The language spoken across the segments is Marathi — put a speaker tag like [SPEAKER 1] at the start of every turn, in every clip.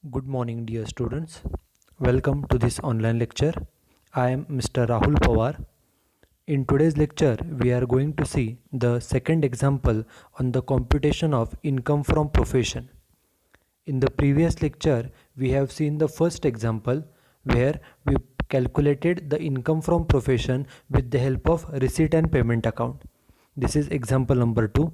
[SPEAKER 1] Good morning, dear students. Welcome to this online lecture. I am Mr. Rahul Pawar. In today's lecture, we are going to see the second example on the computation of income from profession. In the previous lecture, we have seen the first example where we calculated the income from profession with the help of receipt and payment account. This is example number 2.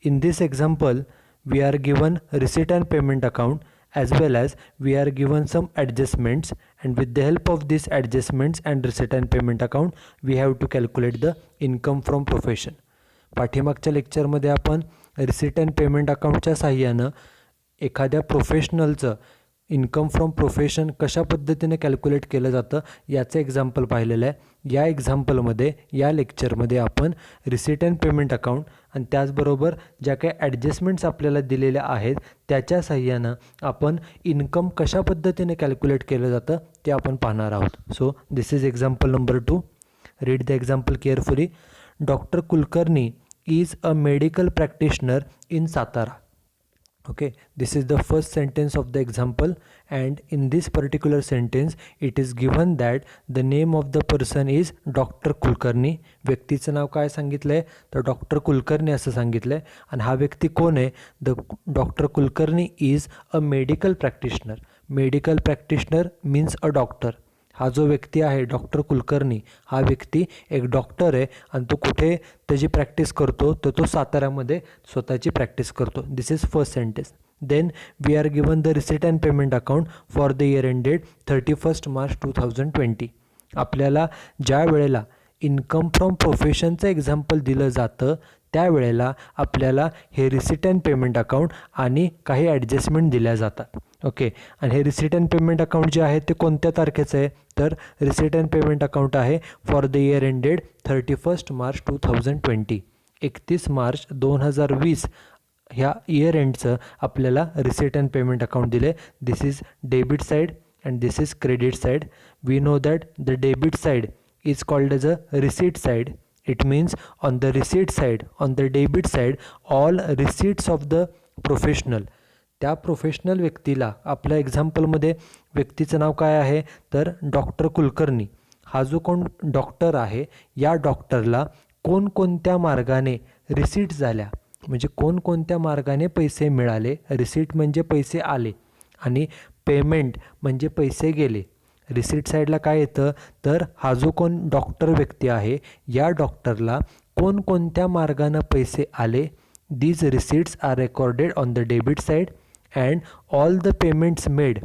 [SPEAKER 1] In this example, we are given receipt and payment account as well as we are given some adjustments, and with the help of these adjustments and receipt and payment account we have to calculate the income from profession. पाठीमागच्या लेक्चरमध्ये आपण रिसीट अँड पेमेंट अकाउंटच्या साहाय्यानं एखाद्या प्रोफेशनलचं इन्कम फ्रॉम प्रोफेशन कशा पद्धतीने कॅल्क्युलेट केलं जातं याचं एक्झाम्पल पाहिलेलं आहे. या एक्झाम्पलमध्ये या लेक्चरमध्ये आपण रिसीट अँड पेमेंट अकाउंट आणि त्याचबरोबर ज्या काही ॲडजस्टमेंट्स आपल्याला दिलेल्या आहेत त्याच्या साहाय्यानं आपण इन्कम कशा पद्धतीने कॅल्क्युलेट केलं जातं ते आपण पाहणार आहोत. So this is example number 2. Read the example carefully. Doctor Kulkarni is a medical practitioner in Satara. Okay, this is the first sentence of the example, and in this particular sentence it is given that the name of the person is Dr. Kulkarni. व्यक्तीचं नाव काय सांगितलंय तर डॉक्टर कुलकर्णी असं सांगितलंय. आणि हा व्यक्ती कोण आहे? The doctor Kulkarni is a medical practitioner. Medical practitioner means a doctor. हा जो व्यक्ती आहे डॉक्टर कुलकर्णी हा व्यक्ती एक डॉक्टर आहे आणि तो कुठे त्याची प्रॅक्टिस करतो तर तो साताऱ्यामध्ये स्वतःची प्रॅक्टिस करतो. This is first sentence. Then we are given the receipt and payment account for the year ended 31 March 2020. आपल्याला ज्या वेळेला इन्कम फ्रॉम प्रोफेशनचं एक्झाम्पल दिलं जातं त्यावेळेला आपल्याला हे रिसीट अँड पेमेंट अकाउंट आणि काही ॲडजस्टमेंट दिल्या जातात. ओके, आणि हे रिसीट अँड पेमेंट अकाउंट जे आहे ते कोणत्या तारखेचं आहे तर रिसीट अँड पेमेंट अकाउंट आहे for the year ended 31 March 2020. 31 March 2020 ह्या इयर एंडचं आपल्याला रिसीट अँड पेमेंट अकाउंट दिले. This is debit side and this is credit side. We know that the debit side is called as a receipt side. It means on the receipt side, on the debit side, all receipts of the professional. त्या प्रोफेशनल व्यक्तीला आपल्या एक्झाम्पलमध्ये व्यक्तीचं नाव काय आहे तर डॉक्टर कुलकर्णी. हा जो कोण डॉक्टर आहे या डॉक्टरला कोणकोणत्या मार्गाने रिसीट झाल्या म्हणजे कोणकोणत्या मार्गाने पैसे मिळाले. रिसीट म्हणजे पैसे आले आणि पेमेंट म्हणजे पैसे गेले. रिसीट साईडला काय येतं तर हा जो कोण डॉक्टर व्यक्ती आहे या डॉक्टरला कोणकोणत्या मार्गानं पैसे आले. These receipts are recorded on the debit side and all the payments made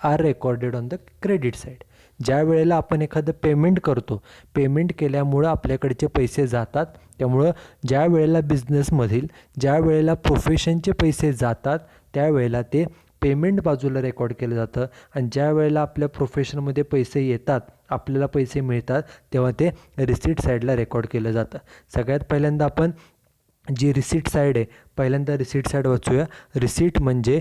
[SPEAKER 1] are recorded on the credit side. ज्या वेळेला आपण एखादं पेमेंट करतो, पेमेंट केल्यामुळं आपल्याकडचे पैसे जातात. त्यामुळं ज्या वेळेला बिझनेसमधील ज्या वेळेला प्रोफेशनचे पैसे जातात त्यावेळेला ते पेमेंट बाजूला रेकॉर्ड केलं जातं आणि ज्या वेळेला आपल्या प्रोफेशनमध्ये पैसे येतात आपल्याला पैसे मिळतात तेव्हा ते रिसीट साईडला रेकॉर्ड केलं जातं. सगळ्यात पहिल्यांदा आपण जी रिसीट साईड आहे पहिल्यांदा रिसीट साईड वाचूया. रिसीट म्हणजे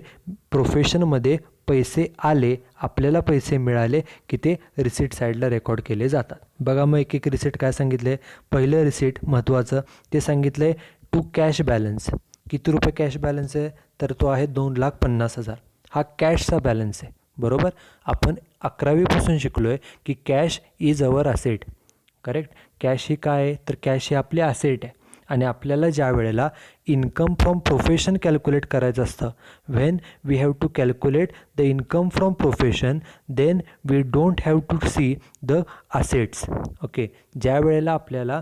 [SPEAKER 1] प्रोफेशनमध्ये पैसे आले आपल्याला पैसे मिळाले की ते रिसीट साईडला रेकॉर्ड केले जातात. बघा मग एक एक रिसीट काय सांगितले. पहिलं रिसीट महत्त्वाचं ते सांगितलं आहे टू कॅश बॅलन्स. किती रुपये कॅश बॅलन्स आहे तर तो आहे 2,50,000. हा कॅशचा बॅलन्स आहे. बरोबर, आपण 11वीपासून शिकलो आहे की cash is our asset. Correct. Cash ही काय आहे तर कॅश ही आपली असेट आहे आणि आपल्याला ज्या वेळेला इन्कम फ्रॉम प्रोफेशन कॅल्क्युलेट करायचं असतं when we have to calculate the income from profession then we don't have to see the assets. Okay, ज्या वेळेला आपल्याला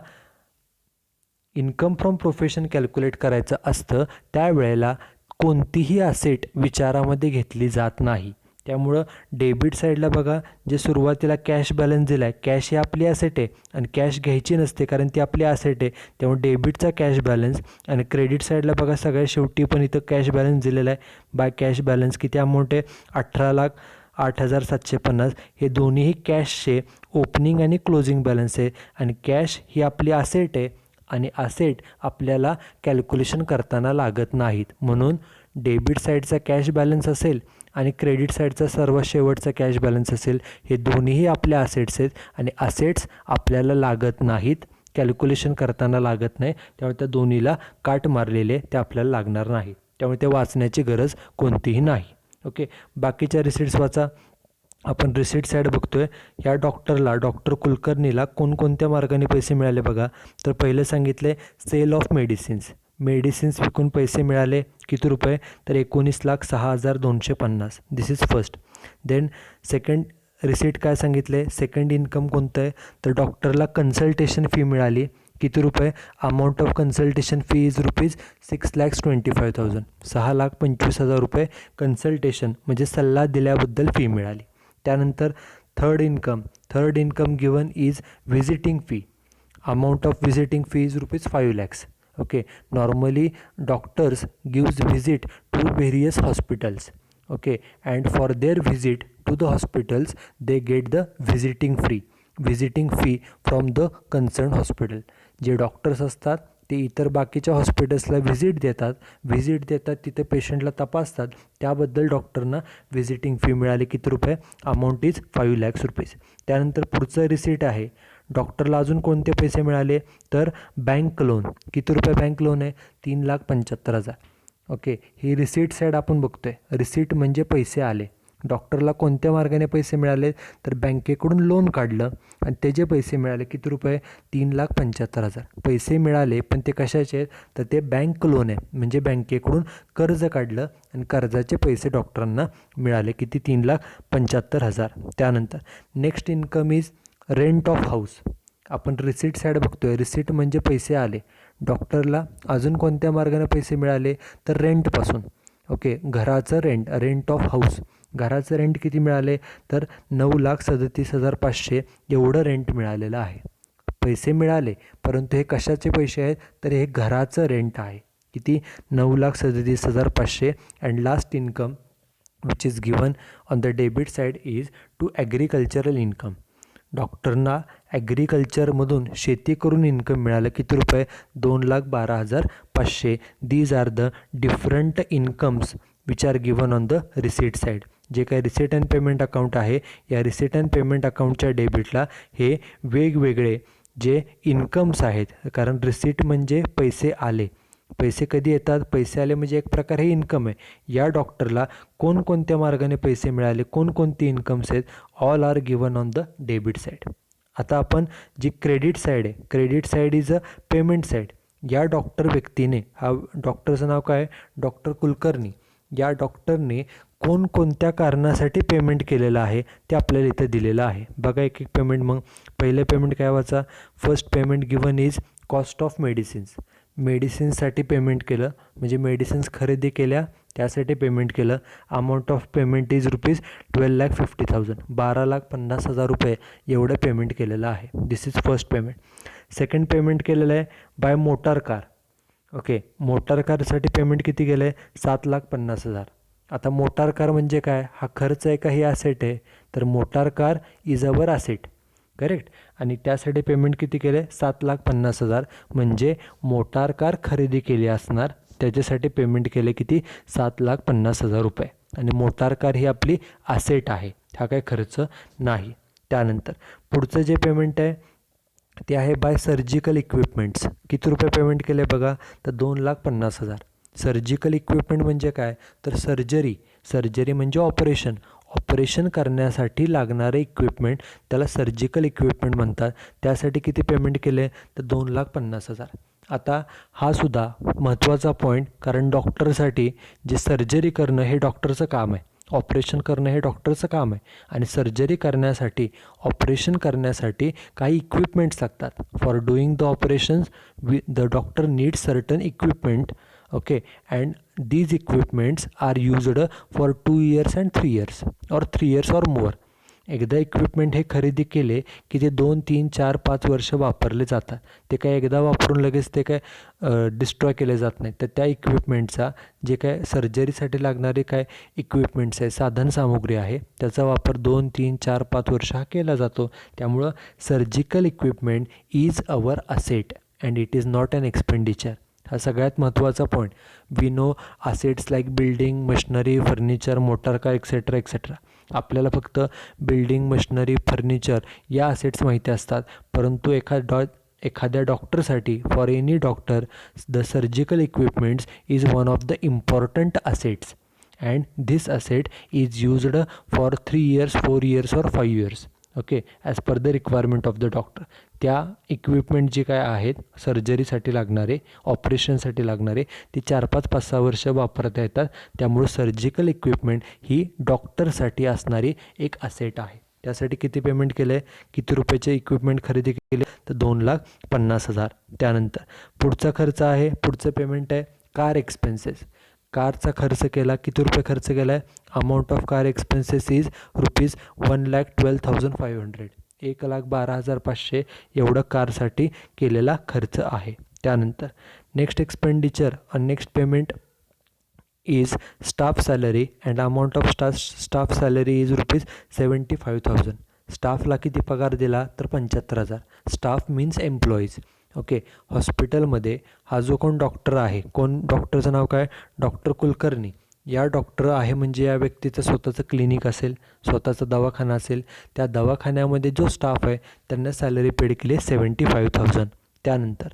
[SPEAKER 1] इन्कम फ्रॉम प्रोफेशन कॅल्क्युलेट करायचं असतं त्यावेळेला कोणतीही असेट विचारामध्ये घेतली जात नाही. त्यामुळं डेबिट साईडला बघा जे सुरुवातीला कॅश बॅलन्स दिला आहे कॅश ही आपली असेट आहे आणि कॅश घ्यायची नसते कारण ती आपली असेट आहे. त्यामुळे डेबिटचा कॅश बॅलन्स आणि क्रेडिट साईडला बघा सगळ्यात शेवटी पण इथं कॅश बॅलन्स दिलेला आहे. बाय कॅश बॅलन्स किती अमाऊंट आहे 18,08,750. हे दोन्हीही कॅशचे ओपनिंग आणि क्लोजिंग बॅलन्स आहे आणि कॅश ही आपली असेट आहे आणि असेट आपल्याला कॅल्क्युलेशन करताना लागत नाहीत. म्हणून डेबिट साईडचा कॅश बॅलन्स असेल आणि क्रेडिट साईडचा सर्वात शेवटचा कॅश बॅलन्स असेल हे दोन्हीही आपल्या असेट्स आहेत आणि असेट्स आपल्याला लागत नाहीत, कॅल्क्युलेशन करताना लागत नाही. त्यामुळे त्या दोन्हीला काट मारलेले ते आपल्याला लागणार नाही. त्यामुळे ते वाचण्याची गरज कोणतीही नाही. ओके, बाकीच्या रिसिट्स वाचा. आपण रिसिट साईड बघतोय. या डॉक्टर कुलकर्णीला कोणकोणत्या मार्गाने पैसे मिळाले बघा. तर पहिलं सांगितले सेल ऑफ मेडिसिन्स विकून पैसे मिळाले. किती रुपये? तर 19,06,250. This is first. Then second receipt काय सांगितले? सेकंड इन्कम कोणतं आहे? तर डॉक्टरला कन्सल्टेशन फी मिळाली. किती रुपये? Amount of consultation fee is ₹6,25,000. 6,25,000 रुपये कन्सल्टेशन म्हणजे सल्ला दिल्याबद्दल फी मिळाली. त्यानंतर third income given is visiting fee. Amount of visiting fee is ₹5 lakhs. Okay, normally doctors gives visit to various hospitals. Okay, and for their visit to the hospitals they get the visiting fee from the concerned hospital. जे डॉक्टर्स असतात ते इतर बाकीच्या हॉस्पिटल्सला व्हिजिट देतात तिथे पेशंटला तपासतात, त्याबद्दल डॉक्टरना व्हिजिटिंग फी मिळाली. किती रुपये? Amount is ₹5 lakhs. त्यानंतर पुढचं रिसीट आहे. डॉक्टरला अजून कोणते पैसे मिळाले? तर बँक लोन. किती रुपये बँक लोन आहे? 3,75,000. ओके, ही रिसीट साईड आपण बघतोय. रिसीट म्हणजे पैसे आले. डॉक्टरला कोणत्या मार्गाने पैसे मिळाले? तर बँकेकडून लोन काढलं आणि त्याचे पैसे मिळाले. किती रुपये? 3,75,000. पैसे मिळाले, पण ते कशाचे आहेत? तर ते बँक लोन आहे, म्हणजे बँकेकडून कर्ज काढलं आणि कर्जाचे पैसे डॉक्टरांना मिळाले. किती? 3,75,000. त्यानंतर next income is rent of house. आपण रिसीट साईड बघतोय. रिसीट म्हणजे पैसे आले. डॉक्टरला अजून कोणत्या मार्गाने पैसे मिळाले? तर रेंटपासून. ओके, घराचं रेंट ऑफ हाऊस. घराचं रेंट किती मिळाले? तर 9,37,500 एवढं रेंट मिळालेलं आहे. पैसे मिळाले, परंतु हे कशाचे पैसे आहेत? तर हे घराचं रेंट आहे. किती? 9,37,500. And last income which is given on the debit side is to agricultural income. डॉक्टरना ॲग्रिकल्चरमधून शेती करून इन्कम मिळालं. किती रुपये? 2,12,500. These are the different incomes which are given on the receipt side. जे काही रिसीट अँड पेमेंट अकाउंट आहे, या रिसीट अँड पेमेंट अकाउंटच्या डेबिटला हे वेगवेगळे जे इन्कम्स आहेत, कारण रिसीट म्हणजे पैसे आले. पैसे कधी येतात? पैसे आले म्हणजे एक प्रकारे हे इन्कम आहे. या डॉक्टरला कोणकोणत्या मार्गाने पैसे मिळाले, कोणकोणती इन्कम्स आहेत, all are given on the debit side. आता आपण जी credit side is a payment side. या व्यक्तीने, हा डॉक्टरचं नाव काय? डॉक्टर कुलकर्णी. या डॉक्टरने कोणकोणत्या कारणासाठी पेमेंट केलेलं आहे ते आपल्याला इथं दिलेलं आहे. बघा एक पेमेंट. मग पहिलं पेमेंट काय वाचा? First payment given is cost of मेडिसिन्ससाठी पेमेंट केलं, म्हणजे मेडिसिन्स खरेदी केल्या त्यासाठी पेमेंट केलं. Amount of payment is ₹12,50,000. 12,50,000 रुपये एवढं पेमेंट केलेलं आहे. This is first payment. Second payment केलेलं आहे by motor car. Okay, motor कारसाठी पेमेंट किती केलं आहे? 7,50,000. आता मोटार कार म्हणजे काय? हा खर्च आहे का हे ॲसेट आहे? तर motor car is our asset. Correct. आणि त्यासाठी पेमेंट किती केलं आहे? 7,50,000. म्हणजे मोटार कार खरेदी केली असणार, त्याच्यासाठी पेमेंट केले किती? 7,50,000 रुपये. आणि मोटार कार ही आपली ॲसेट आहे, हा काय खर्च नाही. त्यानंतर पुढचं जे पेमेंट आहे ते आहे बाय सर्जिकल इक्विपमेंट्स. किती रुपये पेमेंट केले बघा? तर 2,50,000. सर्जिकल इक्विपमेंट म्हणजे काय? तर सर्जरी म्हणजे ऑपरेशन करण्यासाठी लागणारे इक्विपमेंट, त्याला सर्जिकल इक्विपमेंट म्हणतात. त्यासाठी किती पेमेंट केले? तर 2,50,000. आता हा सुद्धा महत्त्वाचा पॉईंट, कारण डॉक्टरसाठी जे सर्जरी करणं हे डॉक्टरचं काम आहे, ऑपरेशन करणं हे डॉक्टरचं काम आहे. आणि सर्जरी करण्यासाठी, ऑपरेशन करण्यासाठी काही इक्विपमेंट्स लागतात. For doing the operations the doctor need certain equipment. Okay, and these equipments are used for 2 years and 3 years or 3 years or more. एकदा इक्विपमेंट हे खरेदी केले की ते 2, 3, 4, 5 वर्ष वापरले जातात. ते काय एकदा वापरून लगेच ते काय डिस्ट्रॉय केले जात नाही. तर त्या इक्विपमेंटचा, जे काय सर्जरीसाठी लागणारे काय इक्विपमेंट्स आहे, साधनसामुग्री आहे, त्याचा वापर 2, 3, 4, 5 वर्ष हा केला जातो. त्यामुळं surgical equipment is our asset and it is not an expenditure. हा सगळ्यात महत्त्वाचा point. We know assets like building, machinery, furniture, motor car etcetera. आपल्याला फक्त बिल्डिंग, मशिनरी, फर्निचर या असेट्स माहिती असतात. परंतु एखाद्या डॉक्टरसाठी, for any doctor, the surgical equipments is one of the important assets and this asset is used for 3 years, 4 years or 5 years. Okay, as per the requirement of the doctor. त्या इक्विपमेंट जे काय आहेत सर्जरीसाठी लागणारे, ऑपरेशनसाठी लागणारे, ते 4, 5, 5, 6 वर्ष वापरता येतात. त्यामुळे सर्जिकल इक्विपमेंट ही डॉक्टरसाठी असणारी एक असेट आहे. त्यासाठी किती पेमेंट केलं आहे, किती रुपयाचे इक्विपमेंट खरेदी केले, तर 2,50,000. त्यानंतर पुढचा खर्च आहे, पुढचं पेमेंट आहे कार एक्सपेन्सेस. कारचा खर्च केला, किती रुपये खर्च केला आहे, amount of car expenses is ₹1,12,500. 1,12,500 एवढं कारसाठी केलेला खर्च आहे. त्यानंतर नेक्स्ट एक्सपेंडिचर आणि next payment is staff salary and amount of staff salary is ₹75,000. स्टाफला किती पगार दिला, तर 75,000. Staff means employees. ओके, हॉस्पिटलमध्ये हा जो कोण डॉक्टर आहे, कोण डॉक्टरचं नाव काय, डॉक्टर कुलकर्णी. या डॉक्टर आहे म्हणजे या व्यक्तीचं स्वतःचं क्लिनिक असेल, स्वतःचा दवाखाना असेल. त्या दवाखान्यामध्ये जो स्टाफ आहे त्यांना सॅलरी पेड केली 75,000. त्यानंतर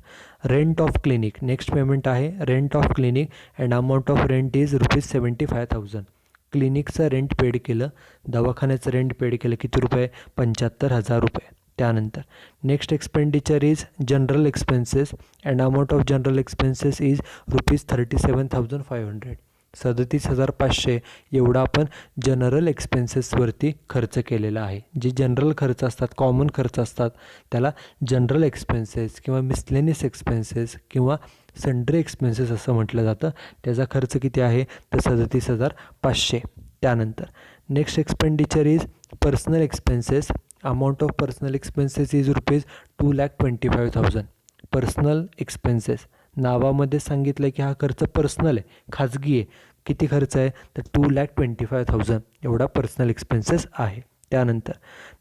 [SPEAKER 1] rent of clinic, next payment आहे rent of clinic and amount of rent is ₹75,000. क्लिनिकचं रेंट पेड केलं, दवाखान्याचं रेंट पेड केलं, किती रुपये, 75,000 रुपये. त्यानंतर next expenditure is general expenses and amount of general expenses is ₹37,500. 37,500 एवढा आपण जनरल एक्सपेन्सेसवरती खर्च केलेला आहे. जे जनरल खर्च असतात, कॉमन खर्च असतात, त्याला जनरल एक्सपेन्सेस किंवा मिसलेनियस एक्सपेन्सेस किंवा सन्ड्री एक्सपेन्सेस असं म्हटलं जातं. त्याचा खर्च किती आहे, तर 37,500. त्यानंतर next expenditure is personal expenses. Amount of personal expenses is ₹2,25,000. Personal expenses नावामध्ये सांगितलं की हा खर्च पर्सनल आहे, खाजगी आहे. किती खर्च आहे, तर 2,25,000 एवढा पर्सनल एक्सपेन्सेस आहे. त्यानंतर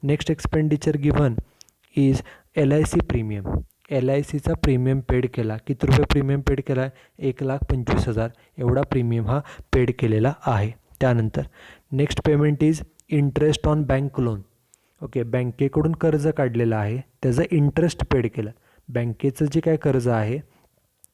[SPEAKER 1] next expenditure given is LIC premium. LICचा प्रीमियम पेड केला, किती रुपये प्रीमियम पेड केला आहे, 1,25,000 एवढा प्रीमियम हा पेड केलेला आहे. त्यानंतर next payment is interest on bank loan. Okay, बँकेकडून कर्ज काढलेलं आहे, त्याचं इंटरेस्ट पेड केलं. बँकेचं जे काय कर्ज आहे,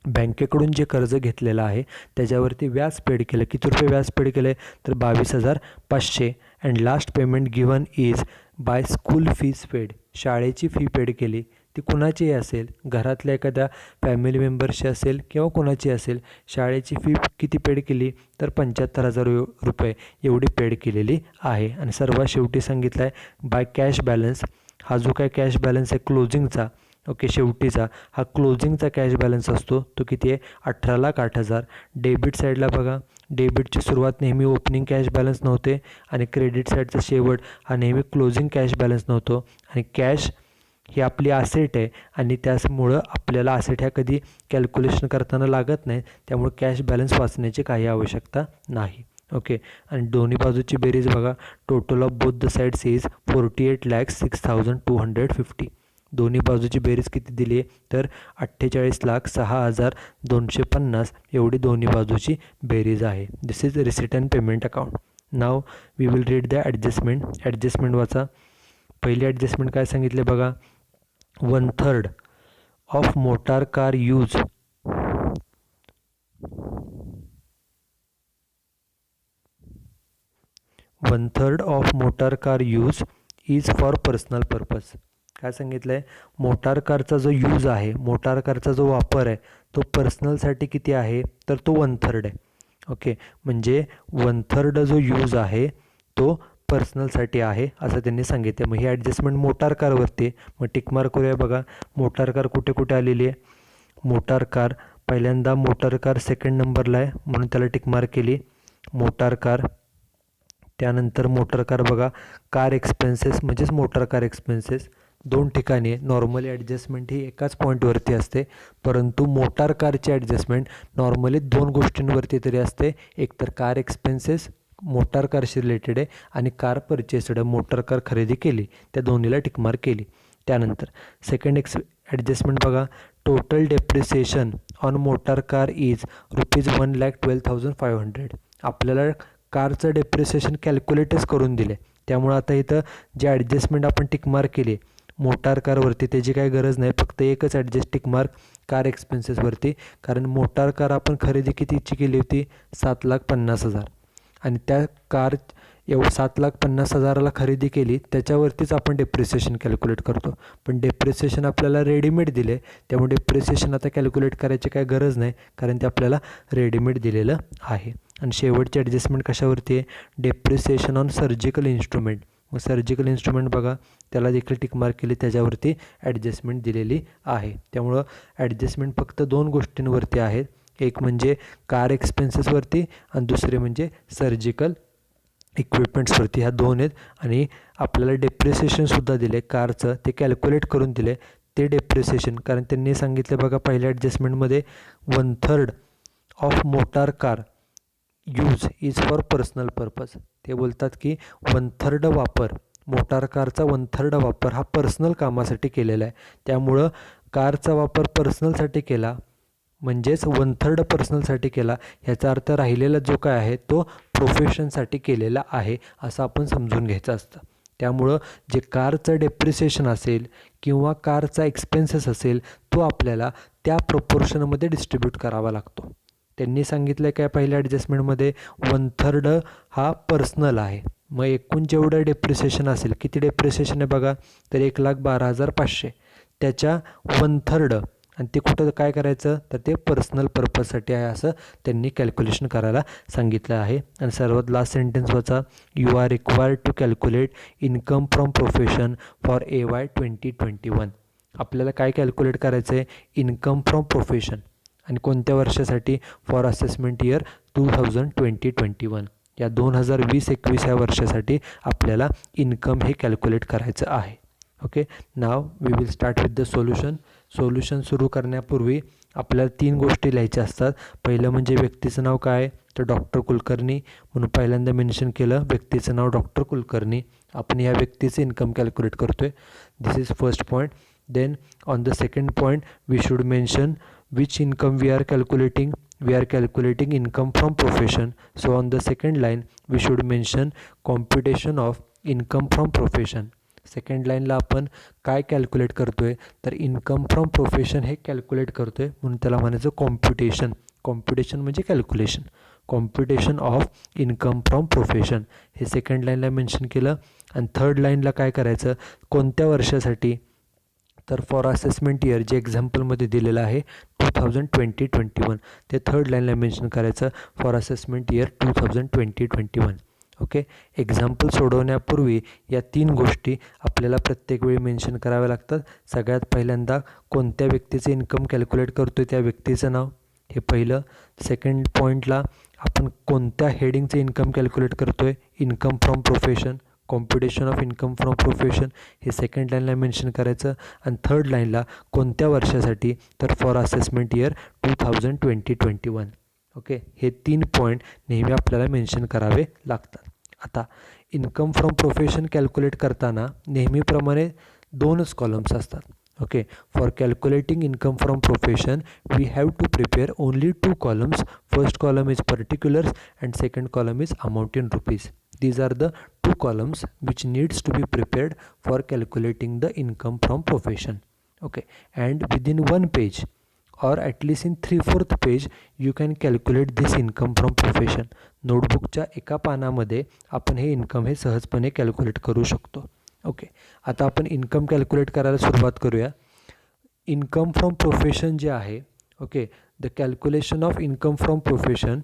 [SPEAKER 1] बँकेकडून जे कर्ज घेतलेलं आहे त्याच्यावरती व्याज पेड केलं. किती रुपये व्याज पेड केले, तर 22,500. And last payment given is by school fees paid. शाळेची फी पेड केली, ती कुणाचीही असेल, घरातल्या एखाद्या फॅमिली मेंबर्सची असेल किंवा कुणाची असेल. शाळेची फी किती पेड केली, तर 75,000 रुपये एवढी पेड केलेली आहे. आणि सर्वात शेवटी सांगितलं आहे बाय कॅश बॅलन्स. हा जो काय कॅश बॅलन्स आहे क्लोजिंगचा, ओके, शेवटीचा हा क्लोजिंगचा कॅश बॅलन्स असतो, तो किती आहे, 18,08,000. डेबिट साईडला बघा, डेबिटची सुरुवात नेहमी ओपनिंग कॅश बॅलन्स नव्हते आणि क्रेडिट साईडचा शेवट हा नेहमी क्लोजिंग कॅश बॅलन्स नव्हतो. आणि कॅश ही आपली असेट आहे आणि त्यामुळं आपल्याला असेट ह्या कधी कॅल्क्युलेशन करताना लागत नाही. त्यामुळे कॅश बॅलन्स वाचण्याची काही आवश्यकता नाही. ओके, आणि दोन्ही बाजूची बेरीज बघा, total of both the sides is 48,06,250. दोन्ही बाजूची बेरीज किती दिली आहे, तर 48,06,250 एवढी दोन्ही बाजूची बेरीज आहे. This is receipt and payment account. Now we will read the adjustment. Adjustment वाचा. पहिली ॲडजस्टमेंट काय सांगितले बघा, 1/3 of motor car use 1/3 of motor car use is for personal purpose. काय सांगितलं आहे, मोटार कारचा जो यूज आहे, मोटार कारचा जो वापर आहे तो पर्सनलसाठी किती आहे, तर तो 1/3 आहे. ओके, म्हणजे 1/3 जो यूज आहे तो पर्सनलसाठी आहे असं त्यांनी सांगितलं. मग ही ॲडजस्टमेंट मोटार कारवरती. मग टिकमार्क करूया बघा, मोटार कार कुठे कुठे आलेली आहे. मोटार कार पहिल्यांदा, मोटार कार सेकंड नंबरला आहे म्हणून त्याला टिकमार्क केली, मोटार कार. त्यानंतर मोटार कार बघा, कार एक्सपेन्सेस म्हणजेच मोटार कार एक्सपेन्सेस 2 ठिकाणी आहे. नॉर्मली ॲडजस्टमेंट ही एकाच पॉईंटवरती असते, परंतु मोटार कारची ॲडजस्टमेंट नॉर्मली 2 गोष्टींवरती तरी असते. एक तर कार एक्सपेन्सेस मोटार कारशी रिलेटेड आहे आणि कार परचेस्ड, मोटार कार खरेदी केली, त्या दोन्हीला टिकमार्क केली. त्यानंतर सेकंड ॲडजस्टमेंट बघा, total depreciation on motor car is ₹1,12,500. आपल्याला कारचं डेप्रिसिएशन कॅल्क्युलेटच करून दिले. त्यामुळे आता इथं जे ॲडजस्टमेंट आपण टिकमार्क केली मोटार कारवरती त्याची काही गरज नाही, फक्त एकच टिकमार्क कार एक्सपेन्सेसवरती. कारण मोटार कार आपण खरेदी कितीची केली होती, 7,50,000. आणि त्या कार 7,50,000ला खरेदी केली, त्याच्यावरतीच आपण डेप्रिसिएशन कॅल्क्युलेट करतो. पण डेप्रिसिएशन आपल्याला रेडीमेड दिले, त्यामुळे डेप्रिसिएशन आता कॅल्क्युलेट करायची काय गरज नाही, कारण ते आपल्याला रेडीमेड दिलेलं आहे. आणि शेवटची ॲडजस्टमेंट कशावरती आहे? Depreciation on surgical instrument. मग सर्जिकल इन्स्ट्रुमेंट बघा, त्याला देखील टिक मार्क केली, त्याच्यावरती ॲडजस्टमेंट दिलेली आहे. त्यामुळं ॲडजस्टमेंट फक्त 2 गोष्टींवरती आहेत, एक म्हणजे कार एक्सपेन्सेसवरती आणि दुसरे म्हणजे सर्जिकल इक्विपमेंट्सवरती. ह्या 2 आहेत. आणि आपल्याला डेप्रिसिएशनसुद्धा दिले कारचं, ते कॅल्क्युलेट करून दिले ते डेप्रिसिएशन. कारण त्यांनी सांगितलं बघा पहिल्या ॲडजस्टमेंटमध्ये 1/3 of motor car use is for personal purpose. ते बोलतात की 1/3 वापर, मोटार कारचा 1/3 वापर हा पर्सनल कामासाठी केलेला आहे. त्यामुळं कारचा वापर पर्सनलसाठी केला म्हणजेच 1/3 पर्सनलसाठी केला, ह्याचा अर्थ राहिलेला जो काय आहे तो प्रोफेशनसाठी केलेला आहे असं आपण समजून घ्यायचं असतं. त्यामुळं जे कारचं डेप्रिसिएशन असेल किंवा कारचा एक्सपेन्सेस असेल तो आपल्याला त्या प्रोपोर्शनमध्ये डिस्ट्रीब्यूट करावा लागतो. त्यांनी सांगितलं काय पहिल्या ॲडजस्टमेंटमध्ये 1/3 हा पर्सनल आहे. मग एकूण जेवढं डेप्रिसिएशन असेल, किती डेप्रिसिएशन आहे बघा, तर 1,12,500, त्याच्या 1/3 आणि ते कुठं काय करायचं, तर ते पर्सनल पर्पजसाठी आहे असं त्यांनी कॅल्क्युलेशन करायला सांगितलं आहे. आणि सर्वात लास्ट सेंटेन्स वाचा, you are required to calculate income from profession for AY 2021. आपल्याला काय कॅल्क्युलेट करायचं आहे? Income from profession. आणि कोणत्या वर्षासाठी? For assessment year 2020-21. या 2020-21 या वर्षासाठी आपल्याला इन्कम हे कॅल्क्युलेट करायचं आहे. Okay, now we will start with the solution. Solution सुरू करण्यापूर्वी आपल्याला 3 गोष्टी लिहायच्या असतात. पहिलं म्हणजे व्यक्तीचं नाव काय, तर डॉक्टर कुलकर्णी, म्हणून पहिल्यांदा मेन्शन केलं व्यक्तीचं नाव डॉक्टर कुलकर्णी. आपण या व्यक्तीचं इन्कम कॅल्क्युलेट करतोय. This is first point. Then on the second point we should mention which income we are calculating. We are calculating income from profession. So on the second line we should mention computation of income from profession. Second लाईनला आपण काय कॅल्क्युलेट करतोय, तर इन्कम फ्रॉम प्रोफेशन हे कॅल्क्युलेट करतोय, म्हणून त्याला म्हणायचं कॉम्प्युटेशन. कॉम्प्युटेशन म्हणजे calculation. Computation of income from profession हे सेकंड लाईनला मेन्शन केलं. आणि थर्ड लाईनला काय करायचं, कोणत्या वर्षासाठी, तर फॉर असेसमेंट इयर जे एक्झाम्पलमध्ये दिलेलं आहे 2020-21, ते थर्ड लाईनला मेन्शन करायचं for assessment year 2020-21. Okay, example सोडवण्यापूर्वी या 3 गोष्टी आपल्याला प्रत्येक वेळी मेन्शन कराव्या लागतात. सगळ्यात पहिल्यांदा कोणत्या व्यक्तीचं इन्कम कॅल्क्युलेट करतो आहे त्या व्यक्तीचं नाव, हे पहिलं. सेकंड पॉईंटला आपण कोणत्या हेडिंगचं इन्कम कॅल्क्युलेट करतो आहे, income from profession, computation of income from profession हे सेकंड लाईनला मेन्शन करायचं. आणि थर्ड लाईनला कोणत्या वर्षासाठी, तर फॉर असेसमेंट इयर 2020-21. ओके, हे 3 पॉईंट नेहमी आपल्याला मेन्शन करावे लागतात. आता इन्कम फ्रॉम प्रोफेशन कॅल्क्युलेट करताना नेहमीप्रमाणे 2च कॉलम्स असतात. Okay, for calculating income from profession we have to prepare only 2 columns. First column is particulars and second column is amount in rupees. These are the 2 columns which needs to be prepared for calculating the income from profession. Okay, and within 1 page or at least in 3/4 page you can calculate this income from profession. नोटबुकच्या एका पानामध्ये आपण हे इन्कम हे सहजपणे कॅल्क्युलेट करू शकतो. ओके, आता आपण इन्कम कॅल्क्युलेट करायला सुरुवात करूया. इन्कम फ्रॉम प्रोफेशन जे आहे, okay, the calculation of income from profession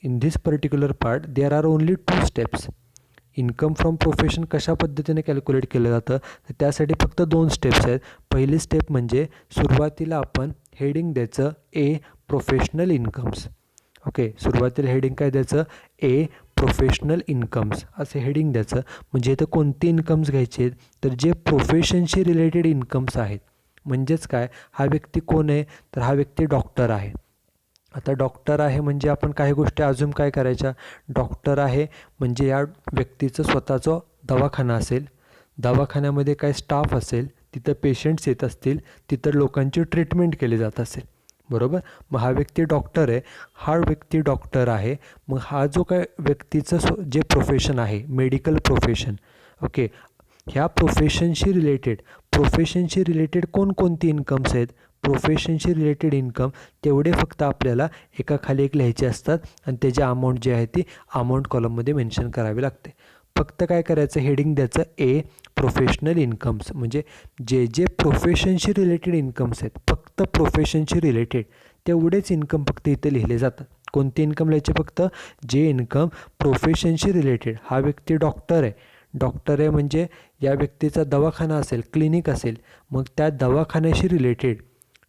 [SPEAKER 1] in this particular part there are only 2 steps. Income from profession कशा पद्धतीने कॅल्क्युलेट केलं जातं, तर त्यासाठी फक्त 2 स्टेप्स आहेत. पहिली स्टेप म्हणजे सुरुवातीला आपण हेडिंग द्यायचं ए प्रोफेशनल इन्कम्स. ओके, सुरुवातीला हेडिंग काय द्यायचं, ए प्रोफेशनल इन्कम्स असे हेडिंग द्यायचं. म्हणजे इथं कोणते इन्कम्स घ्यायचे, तर जे प्रोफेशनशी रिलेटेड इन्कम्स आहेत. म्हणजेच काय, हा व्यक्ती कोण आहे, तर हा व्यक्ती डॉक्टर आहे. आता डॉक्टर आहे म्हणजे आपण काही गोष्टी अजून काय करायच्या, डॉक्टर आहे म्हणजे या व्यक्तीचं स्वतःचं दवाखाना असेल, दवाखान्यामध्ये काय स्टाफ असेल, तिथं पेशंट्स येत असतील, तिथं लोकांची ट्रीटमेंट केली जात असेल, बरोबर. मग हा व्यक्ती डॉक्टर आहे, हा व्यक्ती डॉक्टर आहे. मग हा जो काय व्यक्तीचं जे प्रोफेशन आहे मेडिकल प्रोफेशन, ओके, ह्या प्रोफेशनशी रिलेटेड कोणकोणती इन्कम्स आहेत, प्रोफेशनशी रिलेटेड इन्कम तेवढे फक्त आपल्याला एकाखाली एक लिहायचे असतात आणि त्याची अमाऊंट जी आहे ती अमाऊंट कॉलममध्ये मेन्शन करावी लागते. फक्त काय करायचं, हेडिंग द्यायचं ए प्रोफेशनल इन्कम्स, म्हणजे जे जे प्रोफेशनशी रिलेटेड इन्कम्स आहेत, फक्त प्रोफेशनशी रिलेटेड तेवढेच इन्कम फक्त इथे लिहिले जातात. कोणते इन्कम लिहायचे, फक्त जे इन्कम प्रोफेशनशी रिलेटेड. हा व्यक्ती डॉक्टर आहे म्हणजे या व्यक्तीचा दवाखाना असेल, क्लिनिक असेल, मग त्या दवाखान्याशी रिलेटेड,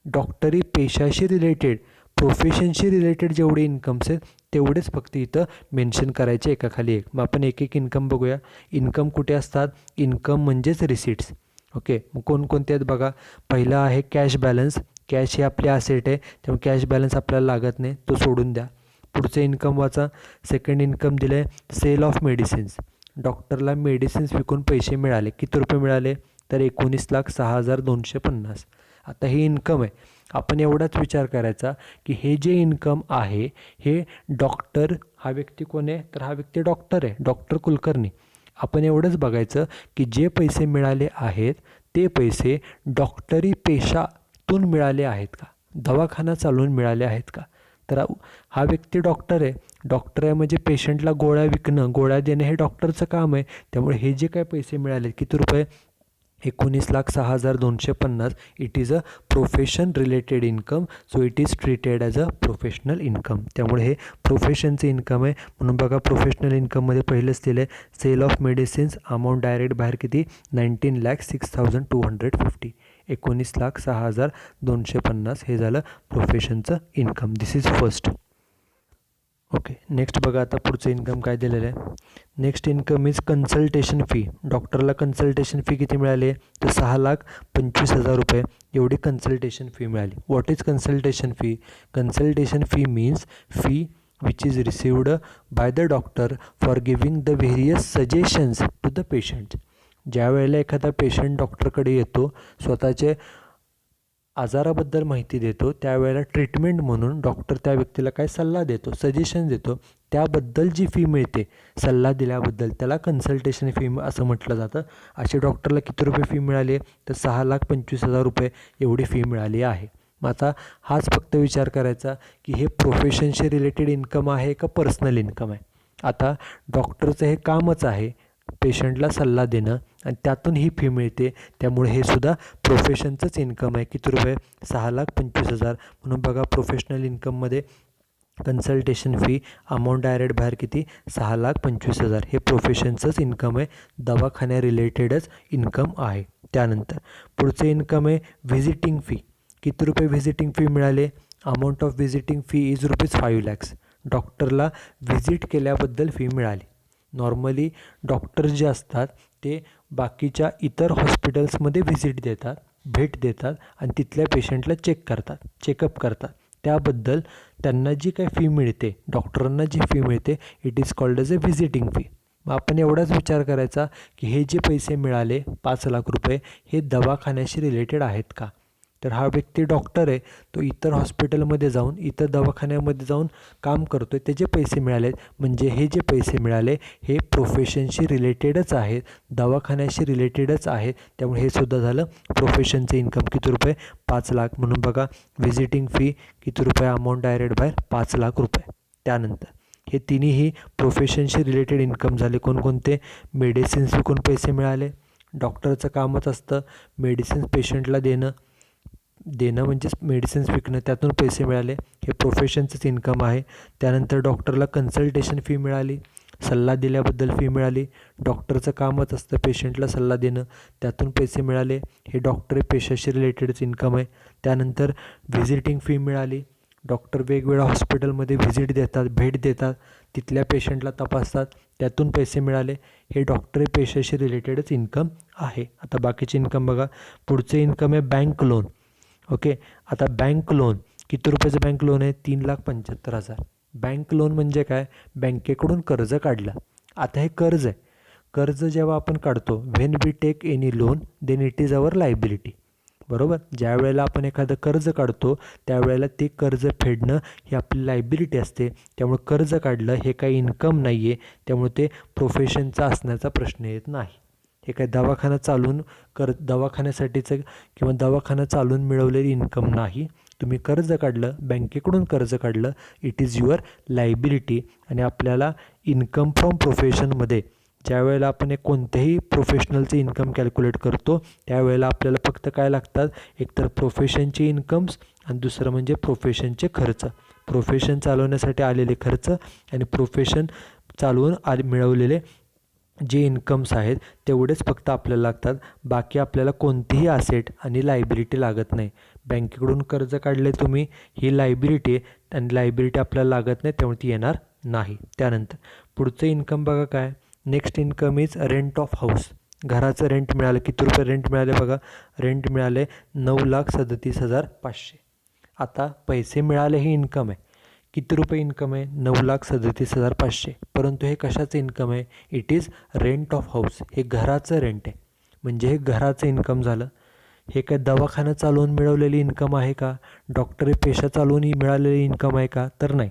[SPEAKER 1] डॉक्टरी पेशाशी रिलेटेड, प्रोफेशनशी रिलेटेड जेवढे इन्कम्स आहेत तेवढेच फक्त इथं मेन्शन करायचे एकाखाली एक. मग आपण एक एक इन्कम बघूया. इन्कम कुठे असतात, इन्कम म्हणजेच रिसिट्स. ओके, मग कोणकोणते आहेत बघा. पहिला आहे कॅश बॅलन्स. कॅश ही आपली असेट आहे, त्यामुळे कॅश बॅलन्स आपल्याला लागत नाही, तो सोडून द्या. पुढचं इन्कम वाचा. सेकंड इन्कम दिलं आहे सेल ऑफ मेडिसिन्स. डॉक्टरला मेडिसिन्स विकून पैसे मिळाले. किती रुपये मिळाले, तर 19,06,250. आता ही इन्कम आहे. आपण एवढाच विचार करायचा की हे जे इन्कम आहे हे डॉक्टर, हा व्यक्ती कोण आहे, तर हा व्यक्ती डॉक्टर आहे, डॉक्टर कुलकर्णी. आपण एवढंच बघायचं की जे पैसे मिळाले आहेत ते पैसे डॉक्टरी पेशातून मिळाले आहेत का, दवाखाना चालवून मिळाले आहेत का. तर हा व्यक्ती डॉक्टर आहे म्हणजे पेशंटला गोळ्या विकणं, गोळ्या देणं हे डॉक्टरचं काम आहे. त्यामुळे हे जे काय पैसे मिळाले, किती रुपये, 19,06,250. It is a profession related income, so it is treated as a professional income. त्यामुळे हे प्रोफेशनचं इन्कम आहे. म्हणून बघा, प्रोफेशनल इन्कममध्ये पहिलंच दिलं आहे sale of medicines. Amount direct बाहेर किती, 19,06,250. 19,06,250 हे झालं प्रोफेशनचं income. This is first. Okay, next बघा आता पुढचं इन्कम काय दिलेलं आहे. Next income is consultation fee. डॉक्टरला कन्सल्टेशन फी किती मिळाली, तर 6,25,000 रुपये एवढी कन्सल्टेशन फी मिळाली. What is consultation fee. Consultation fee means fee which is received by the doctor for giving the various suggestions to the patient. ज्या वेळेला एखादा पेशंट डॉक्टरकडे येतो, स्वतःचे आजाराबद्दल माहिती देतो, त्यावेळेला ट्रीटमेंट म्हणून डॉक्टर त्या व्यक्तीला काय सल्ला देतो, सजेशन देतो, त्याबद्दल जी फी मिळते सल्ला दिल्याबद्दल त्याला कन्सल्टेशन फी असं म्हटलं जातं. अशी डॉक्टरला किती रुपये फी मिळाली, तर 6,25,000 रुपये एवढी फी मिळाली आहे. मग आता हाच फक्त विचार करायचा की हे प्रोफेशनशी रिलेटेड इन्कम आहे का पर्सनल इन्कम आहे. आता डॉक्टरचं हे कामच आहे पेशंटला सल्ला देणं आणि त्यातून ही फी मिळते, त्यामुळे हे सुद्धा प्रोफेशनचंच इन्कम आहे. किती रुपये, 6,25,000. म्हणून बघा, प्रोफेशनल इन्कममध्ये कन्सल्टेशन फी अमाऊंट डायरेक्ट बाहेर किती, 6,25,000. हे प्रोफेशनचंच इन्कम आहे, दवाखान्या रिलेटेडच इन्कम आहे. त्यानंतर पुढचं इन्कम आहे व्हिजिटिंग फी. किती रुपये व्हिजिटिंग फी मिळाले, amount of visiting fee is ₹5 lakhs. डॉक्टरला व्हिजिट केल्याबद्दल फी मिळाली. नॉर्मली डॉक्टर जे असतात ते बाकीच्या इतर हॉस्पिटल्समध्ये व्हिजिट देतात, भेट देतात आणि तिथल्या पेशंटला चेकअप करतात. त्याबद्दल त्यांना जी काही फी मिळते, डॉक्टरांना जी फी मिळते, it is called as a visiting fee. मग आपण एवढाच विचार करायचा की हे जे पैसे मिळाले 5 लाख रुपये हे दवाखान्याशी रिलेटेड आहेत का. तर हा व्यक्ती डॉक्टर आहे, तो इतर हॉस्पिटलमध्ये जाऊन, इतर दवाखान्यामध्ये जाऊन काम करतो आहे, त्याचे पैसे मिळाले, म्हणजे हे जे पैसे मिळाले हे प्रोफेशनशी रिलेटेडच आहेत, दवाखान्याशी रिलेटेडच आहेत. त्यामुळे हे सुद्धा झालं प्रोफेशनचं इन्कम. किती रुपये, 5 लाख. म्हणून बघा, व्हिजिटिंग फी किती रुपये, अमाऊंट डायरेक्ट बाहेर 5 लाख रुपये. त्यानंतर हे तिन्हीही प्रोफेशनशी रिलेटेड इन्कम झाले. कोणकोणते, मेडिसिन्स विकून पैसे मिळाले. डॉक्टरचं कामच असतं मेडिसिन्स पेशंटला देणं म्हणजेच मेडिसिन्स विकणं, त्यातून पैसे मिळाले, हे प्रोफेशनचंच इन्कम आहे. त्यानंतर डॉक्टरला कन्सल्टेशन फी मिळाली, सल्ला दिल्याबद्दल फी मिळाली. डॉक्टरचं कामच असतं पेशंटला सल्ला देणं, त्यातून पैसे मिळाले, हे डॉक्टर पेशाशी रिलेटेडच इन्कम आहे. त्यानंतर व्हिजिटिंग फी मिळाली. डॉक्टर वेगवेगळ्या हॉस्पिटलमध्ये व्हिजिट देतात, भेट देतात, तिथल्या पेशंटला तपासतात, त्यातून पैसे मिळाले, हे डॉक्टरी पेशाशी रिलेटेडच इन्कम आहे. आता बाकीचे इन्कम बघा. पुढचं इन्कम आहे बँक लोन. ओके, आता बँक लोन किती रुपयाचं बँक लोन आहे, 3,75,000. बँक लोन म्हणजे काय, बँकेकडून कर्ज काढलं. आता हे कर्ज आहे. कर्ज जेव्हा आपण काढतो, when we take any loan then it is our liability. बरोबर, ज्या वेळेला आपण एखादं कर्ज काढतो त्यावेळेला ते कर्ज फेडणं ही आपली लायबिलिटी असते. त्यामुळे कर्ज काढलं हे काही इन्कम नाही आहे, त्यामुळे ते प्रोफेशनचं असण्याचा प्रश्न येत नाही. हे काय दवाखाना चालवून दवाखान्यासाठीचं किंवा दवाखाना चालवून मिळवलेली इन्कम नाही. तुम्ही कर्ज काढलं, बँकेकडून कर्ज काढलं, इट इज युअर लायबिलिटी. आणि आपल्याला इन्कम फ्रॉम प्रोफेशनमध्ये ज्या वेळेला आपण एक कोणत्याही प्रोफेशनलचे इन्कम कॅल्क्युलेट करतो त्यावेळेला आपल्याला फक्त काय लागतात, एकतर प्रोफेशनचे इन्कम्स आणि दुसरं म्हणजे प्रोफेशनचे खर्च. प्रोफेशन चालवण्यासाठी आलेले खर्च आणि प्रोफेशन चालवून मिळवलेले जे इन्कम्स आहेत तेवढेच फक्त आपल्याला लागतात. बाकी आपल्याला कोणतीही असेट आणि लायबिलिटी लागत नाही. बँकेकडून कर्ज काढले तुम्ही, ही लायबिलिटी आहे आणि लायबिलिटी आपल्याला लागत नाही, त्यामुळे ती येणार नाही. त्यानंतर पुढचं इन्कम बघा काय, next income is rent of house. घराचं रेंट मिळालं. किती रुपये रेंट मिळाले बघा, रेंट मिळाले 9,37,500. आता पैसे मिळाले ही इन्कम आहे. किती रुपये इन्कम आहे, 9,37,500. परंतु हे कशाचं इन्कम आहे, it is rent of house. हे घराचं रेंट आहे, म्हणजे हे घराचं इन्कम झालं. हे काय दवाखाना चालवून मिळवलेली इन्कम आहे का, डॉक्टरी पेशा चालवून ही मिळालेली इन्कम आहे का, तर नाही.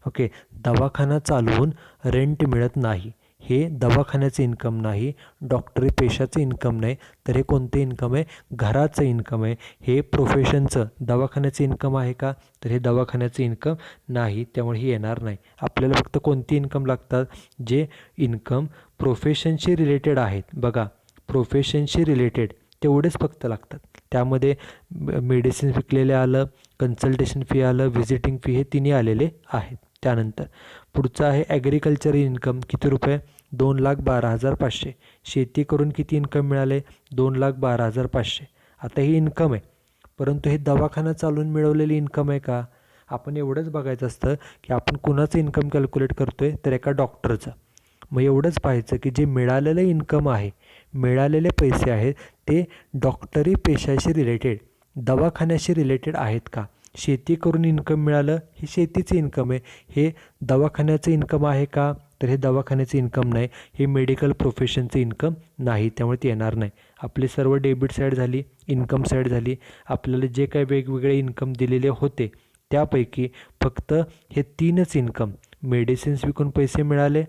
[SPEAKER 1] ओके, दवाखाना चालवून रेंट मिळत नाही, हे दवाखान्याचं इन्कम नाही, डॉक्टरी पेशाचं इन्कम नाही. तर हे कोणतं इन्कम आहे, घराचं इन्कम आहे. हे प्रोफेशनचं दवाखान्याचं इन्कम आहे का, तर हे दवाखान्याचं इन्कम नाही, त्यामुळे हे येणार नाही. आपल्याला फक्त कोणती इन्कम लागतात, जे इन्कम प्रोफेशनशी रिलेटेड आहेत. बघा, प्रोफेशनशी रिलेटेड तेवढेच फक्त लागतात. त्यामध्ये मेडिसिन विकलेले आलं, कन्सल्टेशन फी आलं, व्हिजिटिंग फी, हे तिन्ही आलेले आहेत. त्यानंतर पुढचं आहे ॲग्रिकल्चर इन्कम. किती रुपये, 2,12,500. शेती करून किती इन्कम मिळाले, 2,12,500. आता ही इन्कम आहे, परंतु हे दवाखाना चालून मिळवलेली इन्कम आहे का. आपण एवढंच बघायचं असतं की आपण कुणाचं इन्कम कॅल्क्युलेट करतो आहे, तर एका डॉक्टरचं. मग एवढंच पाहायचं की जे मिळालेलं इन्कम आहे, मिळालेले पैसे आहेत, ते डॉक्टरी पेशाशी रिलेटेड, दवाखान्याशी रिलेटेड आहेत का. शेती करून इन्कम मिळालं, हे शेतीचं इन्कम आहे, हे दवाखान्याचं इन्कम आहे का, तर हे दवाखान्याचं इन्कम नाही, हे मेडिकल प्रोफेशनचं इन्कम नाही, त्यामुळे ते येणार नाही. आपली सर्व डेबिट साईड झाली, इन्कम साईड झाली. आपल्याला जे काही वेगवेगळे इन्कम दिलेले होते त्यापैकी फक्त हे तीनच इन्कम, मेडिसिन्स विकून पैसे मिळाले,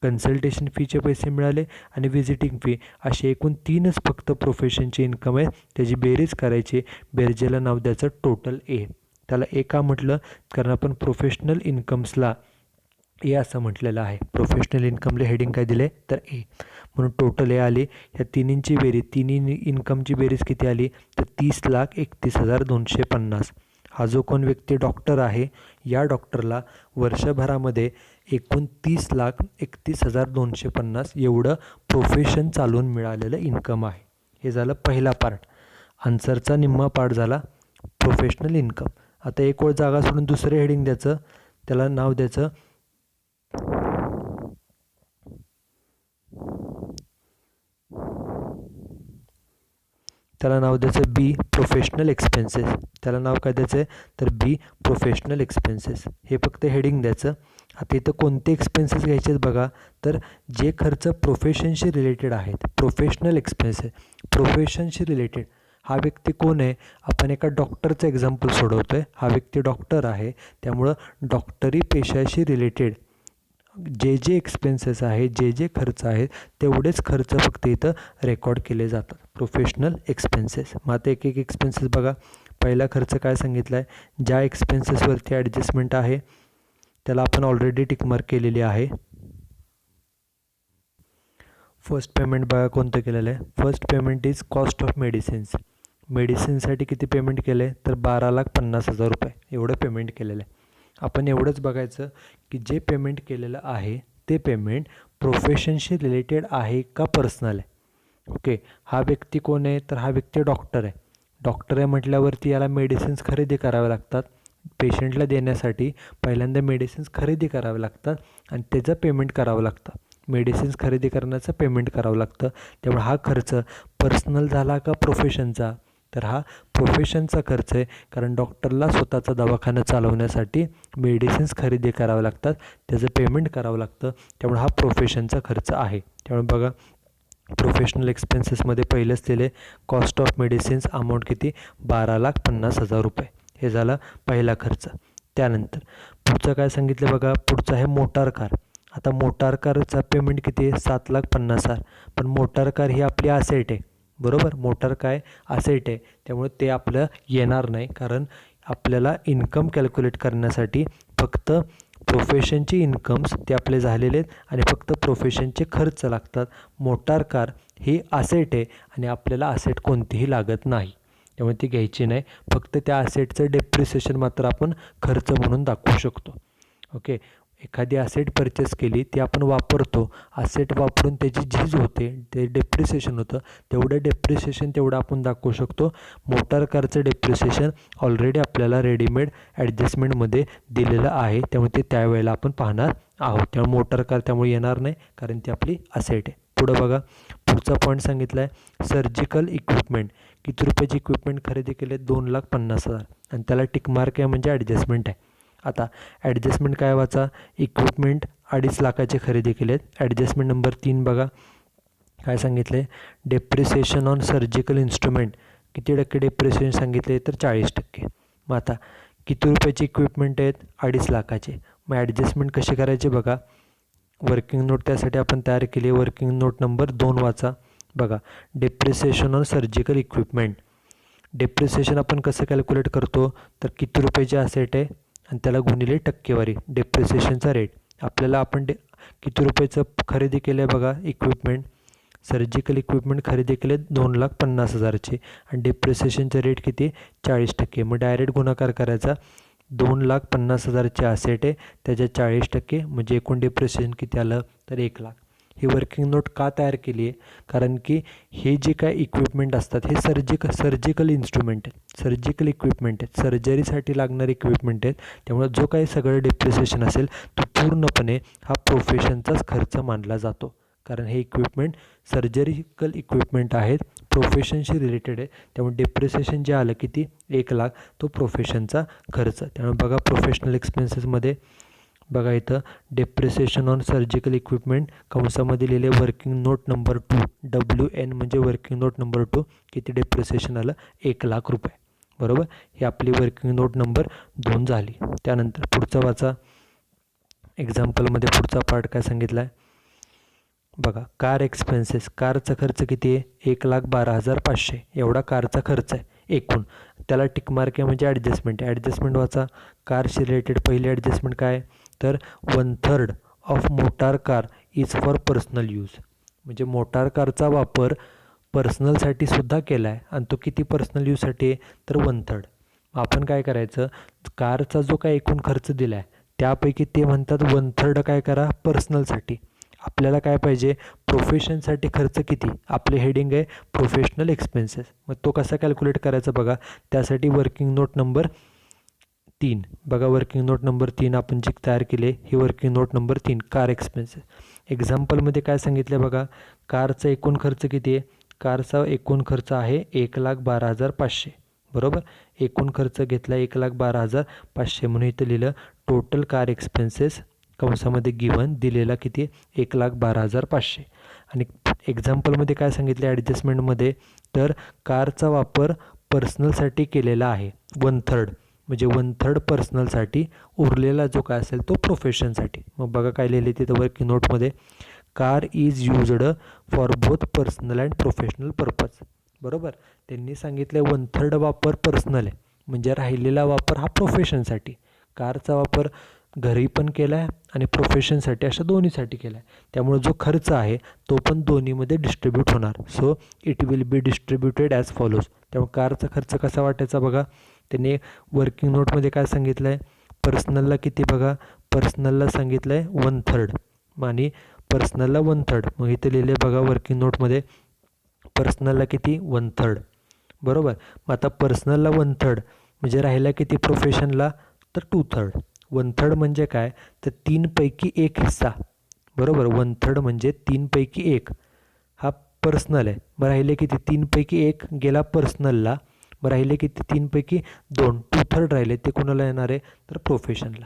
[SPEAKER 1] कन्सल्टेशन फीचे पैसे मिळाले आणि व्हिजिटिंग फी, असे एकूण तीनच फक्त प्रोफेशनचे इन्कम आहे. त्याची बेरीज करायची, बेरजेला नाव द्यायचं टोटल ए. त्याला ए का म्हटलं, कारण आपण प्रोफेशनल इन्कम्सला ए असं म्हटलेलं आहे. प्रोफेशनल इन्कमला हेडिंग काय दिले, तर ए. म्हणून टोटल ए आली. ह्या तिन्हींची बेरीज, तिन्ही इन्कमची बेरीज किती आली, तर 30,31,250. हा जो कोण व्यक्ती डॉक्टर आहे, या डॉक्टरला वर्षभरामध्ये एकूण 30,31,250 एवढं प्रोफेशन चालून मिळालेलं इन्कम आहे. हे झालं पहिला पार्ट. आन्सरचा निम्मा पार्ट झाला प्रोफेशनल इन्कम. आता एक वेळ जागा सोडून दुसरे हेडिंग द्यायचं, त्याला नाव द्यायचं बी प्रोफेशनल एक्सपेन्सेस. त्याला नाव काय द्यायचं आहे, तर बी प्रोफेशनल एक्सपेन्सेस. हे फक्त हेडिंग द्यायचं. आता इथं कोणते एक्सपेन्सेस घ्यायचे आहेत बघा, तर जे खर्च प्रोफेशनशी रिलेटेड आहेत, प्रोफेशनल एक्सपेन्सेस, प्रोफेशनशी रिलेटेड. हा व्यक्ती कोण आहे, आपण एका डॉक्टरचं एक्झाम्पल सोडवतो आहे. हा व्यक्ती डॉक्टर आहे, त्यामुळं डॉक्टरी पेशाशी रिलेटेड जे जे एक्सपेन्सेस आहेत, जे जे खर्च आहेत, तेवढेच खर्च फक्त इथं रेकॉर्ड केले जातात, प्रोफेशनल एक्सपेन्सेस. मग आता एक एक एक्सपेन्सेस बघा. पहिला खर्च काय सांगितला आहे, ज्या एक्सपेन्सेसवरती ॲडजस्टमेंट आहे त्याला आपण ऑलरेडी टिकमार्क केलेली आहे. फर्स्ट पेमेंट बघा कोणतं केलेलं आहे. First payment is cost of medicines. मेडिसिनसाठी किती पेमेंट केलं आहे, तर 12,50,000 रुपये एवढं पेमेंट केलेलं आहे. आपण एवढंच बघायचं की जे पेमेंट केलेलं आहे ते पेमेंट प्रोफेशनशी रिलेटेड आहे का पर्सनल आहे. ओके, हा व्यक्ती कोण आहे, तर हा व्यक्ती डॉक्टर आहे. डॉक्टर आहे म्हटल्यावरती याला मेडिसिन्स खरेदी कराव्या लागतात. पेशंटला देण्यासाठी पहिल्यांदा मेडिसिन्स खरेदी करावे लागतात आणि त्याचं पेमेंट करावं लागतं. मेडिसिन्स खरेदी करण्याचं पेमेंट करावं लागतं. त्यामुळे हा खर्च पर्सनल झाला का प्रोफेशनचा, तर हा प्रोफेशनचा खर्च आहे. कारण डॉक्टरला स्वतःचा दवाखाना चालवण्यासाठी मेडिसिन्स खरेदी करावे लागतात, त्याचं पेमेंट करावं लागतं. त्यामुळे हा प्रोफेशनचा खर्च आहे. त्यामुळे बघा, प्रोफेशनल एक्सपेन्सेसमध्ये पहिलेच दिले कॉस्ट ऑफ मेडिसिन्स अमाऊंट किती, 12,50,000 रुपये. हे झाला पहिला खर्च. त्यानंतर पुढचं काय सांगितलं बघा, पुढचं आहे मोटार कार. आता मोटार कारचा पेमेंट किती आहे? 7,50,000. पण मोटार कार ही आपली असेट आहे, बरोबर. मोटार काय असेट आहे, त्यामुळे ते आपलं येणार नाही. कारण आपल्याला इन्कम कॅल्क्युलेट करण्यासाठी फक्त प्रोफेशनचे इन्कम्स ते आपले झालेले आहेत आणि फक्त प्रोफेशनचे खर्च लागतात. मोटार कार ही असेट आहे आणि आपल्याला असेट कोणतीही लागत नाही, त्यामुळे ती घ्यायची नाही. फक्त त्या असेटचं डेप्रिसिएशन मात्र आपण खर्च म्हणून दाखवू शकतो. ओके. एखादी असेट परचेस केली, ती आपण वापरतो, असेट वापरून त्याची झीज होते, ते डेप्रिसिएशन होतं, तेवढं डेप्रिसिएशन तेवढं आपण दाखवू शकतो. मोटार कारचं डेप्रिसिएशन ऑलरेडी आपल्याला रेडीमेड ॲडजस्टमेंटमध्ये दिलेलं आहे, त्यामुळे ते त्यावेळेला आपण पाहणार आहोत. त्यामुळे मोटार कार त्यामुळे येणार नाही, कारण ती आपली असेट आहे. पुढं बघा, पुढचा पॉईंट सांगितला आहे सर्जिकल इक्विपमेंट. किती रुपयाची इक्विपमेंट खरेदी केले? 2,50,000. आणि त्याला टिकमार्क आहे म्हणजे ॲडजस्टमेंट आहे. आता ॲडजस्टमेंट काय वाचा? इक्विपमेंट 2.5 लाखाचे खरेदी केलेत. ॲडजस्टमेंट नंबर 3 बघा काय सांगितले? Depreciation on surgical instrument. किती टक्के डेप्रिसिएशन सांगितले? तर 40%. मग आता किती रुपयाची इक्विपमेंट आहेत? 2.5 लाखाचे. मग ॲडजस्टमेंट कशी करायची बघा. वर्किंग नोट त्यासाठी आपण तयार केली. वर्किंग नोट नंबर 2 वाचा. बघा, depreciation on surgical equipment. Depreciation आपण कसं कॅल्क्युलेट करतो? तर किती रुपयाची असेट आहे आणि त्याला गुणिले टक्केवारी, डेप्रिसिएशनचा रेट. आपल्याला आपण किती रुपयाचं खरेदी केलं आहे बघा इक्विपमेंट? सर्जिकल इक्विपमेंट खरेदी केले 2,50,000चे आणि डेप्रिसिएशनचा रेट किती? 40%. मग डायरेक्ट गुणाकार करायचा. 2,50,000चे असेट आहे, त्याच्या 40%, म्हणजे एकूण डेप्रिसिएशन किती आलं? तर 1,00,000. ही वर्किंग नोट का तयार केली आहे? कारण की हे जे काय इक्विपमेंट असतात हे सर्जिकल इन्स्ट्रुमेंट आहेत, सर्जिकल इक्विपमेंट आहेत, सर्जरीसाठी लागणारे इक्विपमेंट आहेत. त्यामुळे जो काही सगळं डेप्रिसिएशन असेल तो पूर्णपणे हा प्रोफेशनचाच खर्च मानला जातो. कारण हे इक्विपमेंट सर्जरिकल इक्विपमेंट आहेत, प्रोफेशनशी रिलेटेड आहे. त्यामुळे डेप्रिसिएशन जे आलं किती? 1,00,000, तो प्रोफेशनचा खर्च. त्यामुळे बघा प्रोफेशनल एक्सपेन्सेसमध्ये बघा इथं डेप्रिसिएशन ऑन सर्जिकल इक्विपमेंट कंसामध्ये लिहिले वर्किंग नोट नंबर 2, WN म्हणजे वर्किंग नोट नंबर 2. किती डेप्रिसिएशन आलं? 1,00,000 रुपये, बरोबर. ही आपली वर्किंग नोट नंबर 2 झाली. त्यानंतर पुढचा वाचा. एक्झाम्पलमध्ये पुढचा पार्ट काय सांगितला आहे बघा. Car expenses. कारचा खर्च किती आहे? 1,12,500 एवढा कारचा खर्च आहे एकूण. त्याला टिकमार्क आहे म्हणजे ॲडजस्टमेंट. ॲडजस्टमेंट वाचा. कारशी रिलेटेड पहिली ॲडजस्टमेंट काय? तर 1/3 of motor car is for personal use. म्हणजे मोटार कारचा वापर पर्सनलसाठी सुद्धा केला आहे आणि तो किती पर्सनल यूजसाठी आहे? तर 1/3. आपण काय करायचं? कारचा जो काय एकूण खर्च दिला आहे त्यापैकी ते म्हणतात 1/3 काय करा? पर्सनलसाठी. आपल्याला काय पाहिजे? प्रोफेशनसाठी खर्च किती? आपले हेडिंग आहे प्रोफेशनल एक्सपेन्सेस. मग तो कसा कॅल्क्युलेट करायचा बघा. त्यासाठी वर्किंग नोट नंबर 3 बघा. वर्किंग नोट नंबर 3 आपण जी तयार केली ही working note number 3, car expenses. एक्झाम्पलमध्ये काय सांगितलं बघा. कारचा एकूण खर्च किती आहे? कारचा एकूण खर्च आहे 1,12,500, बरोबर. एकूण खर्च घेतला 1,12,500 म्हणून इथं लिहिलं टोटल कार एक्सपेन्सेस कंसामध्ये गिवन दिलेला किती? 1,12,500. आणि एक्झाम्पलमध्ये काय सांगितले ॲडजस्टमेंटमध्ये? तर कारचा वापर पर्सनलसाठी केलेला आहे 1/3, म्हणजे 1/3 पर्सनलसाठी, उरलेला जो काय असेल तो प्रोफेशनसाठी. मग बघा काय लिहिले तिथं वर्किंग नोटमध्ये. Car is used for both personal and professional purpose, बरोबर. त्यांनी सांगितलं 1/3 वापर पर्सनल आहे, म्हणजे राहिलेला वापर हा प्रोफेशनसाठी. कारचा वापर घरी पण केला आहे आणि प्रोफेशनसाठी, अशा दोन्हीसाठी केला आहे. त्यामुळे जो खर्च आहे तो पण दोन्हीमध्ये डिस्ट्रीब्यूट होणार. So it will be distributed as follows. त्यामुळे कारचा खर्च कसा वाटायचा बघा. त्यांनी वर्किंग नोटमध्ये काय सांगितलं आहे? पर्सनलला किती बघा. पर्सनलला सांगितलं आहे 1/3 आणि पर्सनलला 1/3. मग इथे लिहिले बघा वर्किंग नोटमध्ये पर्सनलला किती? 1/3, बरोबर. मग आता पर्सनलला 1/3 म्हणजे राहिला किती प्रोफेशनला? तर 2/3. 1/3 म्हणजे काय? तर 3पैकी 1 हिस्सा, बरोबर. 1/3 म्हणजे 3पैकी 1 हा पर्सनल आहे. मग राहिले किती? 3पैकी 1 गेला पर्सनलला. मग राहिले किती? 3पैकी 2, 2/3 राहिले, ते कोणाला येणार आहे? तर प्रोफेशनला.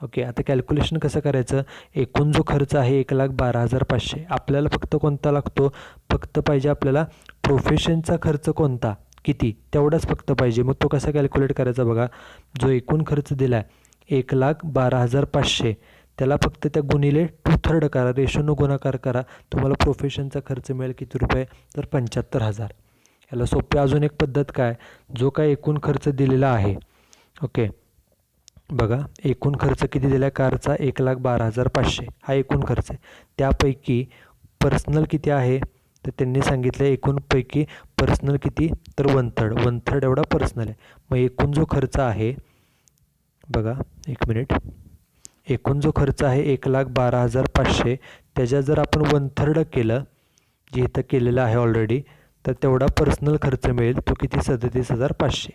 [SPEAKER 1] ओके. आता कॅल्क्युलेशन कसं करायचं? एकूण जो खर्च आहे 1,12,500, आपल्याला फक्त कोणता लागतो? फक्त पाहिजे आपल्याला प्रोफेशनचा खर्च कोणता, किती, तेवढाच फक्त पाहिजे. मग तो कसा कॅल्क्युलेट करायचा बघा. जो एकूण खर्च दिला आहे 1,12,500, त्याला फक्त त्या गुणिले 2/3 करा, रेशोनं गुणाकार करा, तुम्हाला प्रोफेशनचा खर्च मिळेल किती रुपये, तर 75,000. याला सोपी अजून एक पद्धत काय, जो काय एकूण खर्च दिलेला आहे, ओके, बघा एकूण खर्च किती दिला आहे कारचा, 1,12,500 हा एकूण खर्च आहे. त्यापैकी पर्सनल किती आहे, तर त्यांनी सांगितलं एकूणपैकी पर्सनल किती, तर 1/3 एवढा पर्सनल आहे. मग एकूण जो खर्च आहे, बघा एक मिनिट, एकूण जो खर्च आहे 1,12,500, त्याच्या जर आपण 1/3 केलं, जे इथं केलेलं आहे ऑलरेडी, तर तेवढा पर्सनल खर्च मिळेल, तो किती, 37,500,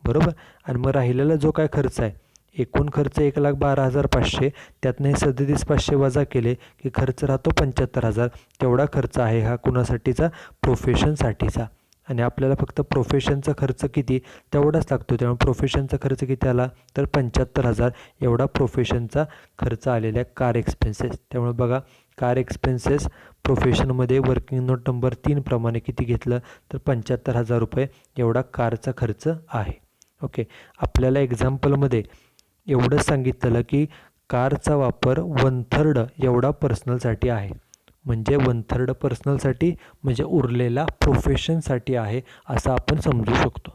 [SPEAKER 1] बरोबर. आणि मग राहिलेला जो काय खर्च आहे, एकूण खर्च 1,12,500, त्यातनं हे 37,500 वजा केले की खर्च राहतो 75,000. तेवढा खर्च आहे हा कुणासाठीचा, प्रोफेशनसाठीचा. आणि आपल्याला फक्त प्रोफेशनचा खर्च किती, तेवढाच लागतो. त्यामुळे प्रोफेशनचा खर्च किती आला, तर 75,000 एवढा प्रोफेशनचा खर्च आलेला आहे कार एक्सपेन्सेस. त्यामुळे बघा कार एक्सपेन्सेस प्रोफेशनमध्ये वर्किंग नोट नंबर 3 प्रमाणे किती घेतलं, तर 75,000 रुपये एवढा कारचा खर्च आहे. ओके, आपल्याला एक्झाम्पलमध्ये एवढंच सांगितलेलं की कारचा वापर 1/3 एवढा पर्सनलसाठी आहे. म्हणजे 1/3 पर्सनलसाठी म्हणजे उरलेला प्रोफेशनसाठी आहे असं आपण समजू शकतो,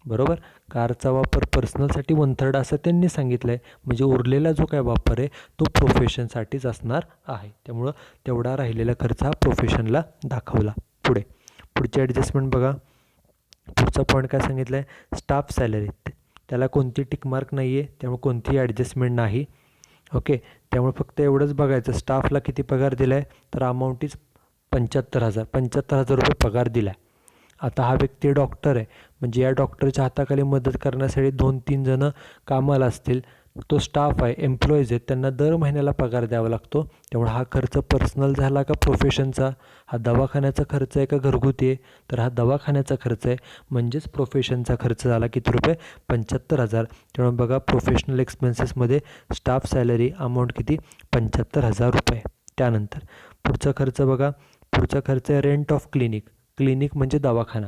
[SPEAKER 1] बरोबर. कारचा वापर पर्सनलसाठी 1/3 असं त्यांनी सांगितलं आहे, म्हणजे उरलेला जो काय वापर आहे तो प्रोफेशनसाठीच असणार आहे. त्यामुळं तेवढा राहिलेला खर्च हा प्रोफेशनला दाखवला. पुढची ॲडजस्टमेंट बघा. पुढचा पॉईंट काय सांगितलं आहे, स्टाफ सॅलरी. त्याला कोणती टिकमार्क नाही आहे, त्यामुळे कोणतीही ॲडजस्टमेंट नाही. ओके, त्यामुळे फक्त एवढंच बघायचं, स्टाफला किती पगार दिला आहे, तर अमाऊंट इज 75,000 रुपये पगार दिला आहे. आता हा व्यक्ती डॉक्टर आहे, म्हणजे या डॉक्टरच्या हाताखाली मदत करण्यासाठी 2-3 जणं कामाला असतील, तो स्टाफ आहे, एम्प्लॉईज आहेत, त्यांना दर महिन्याला पगार द्यावा लागतो. त्यामुळे हा खर्च पर्सनल झाला का प्रोफेशनचा, हा दवाखान्याचा खर्च आहे का घरगुती आहे, तर हा दवाखान्याचा खर्च आहे, म्हणजेच प्रोफेशनचा खर्च झाला किती रुपये, 75,000. त्यामुळे बघा प्रोफेशनल एक्सपेन्सेसमध्ये स्टाफ सॅलरी अमाऊंट किती, 75,000 रुपये. त्यानंतर पुढचा खर्च बघा, पुढचा खर्च आहे रेंट ऑफ क्लिनिक. क्लिनिक म्हणजे दवाखाना,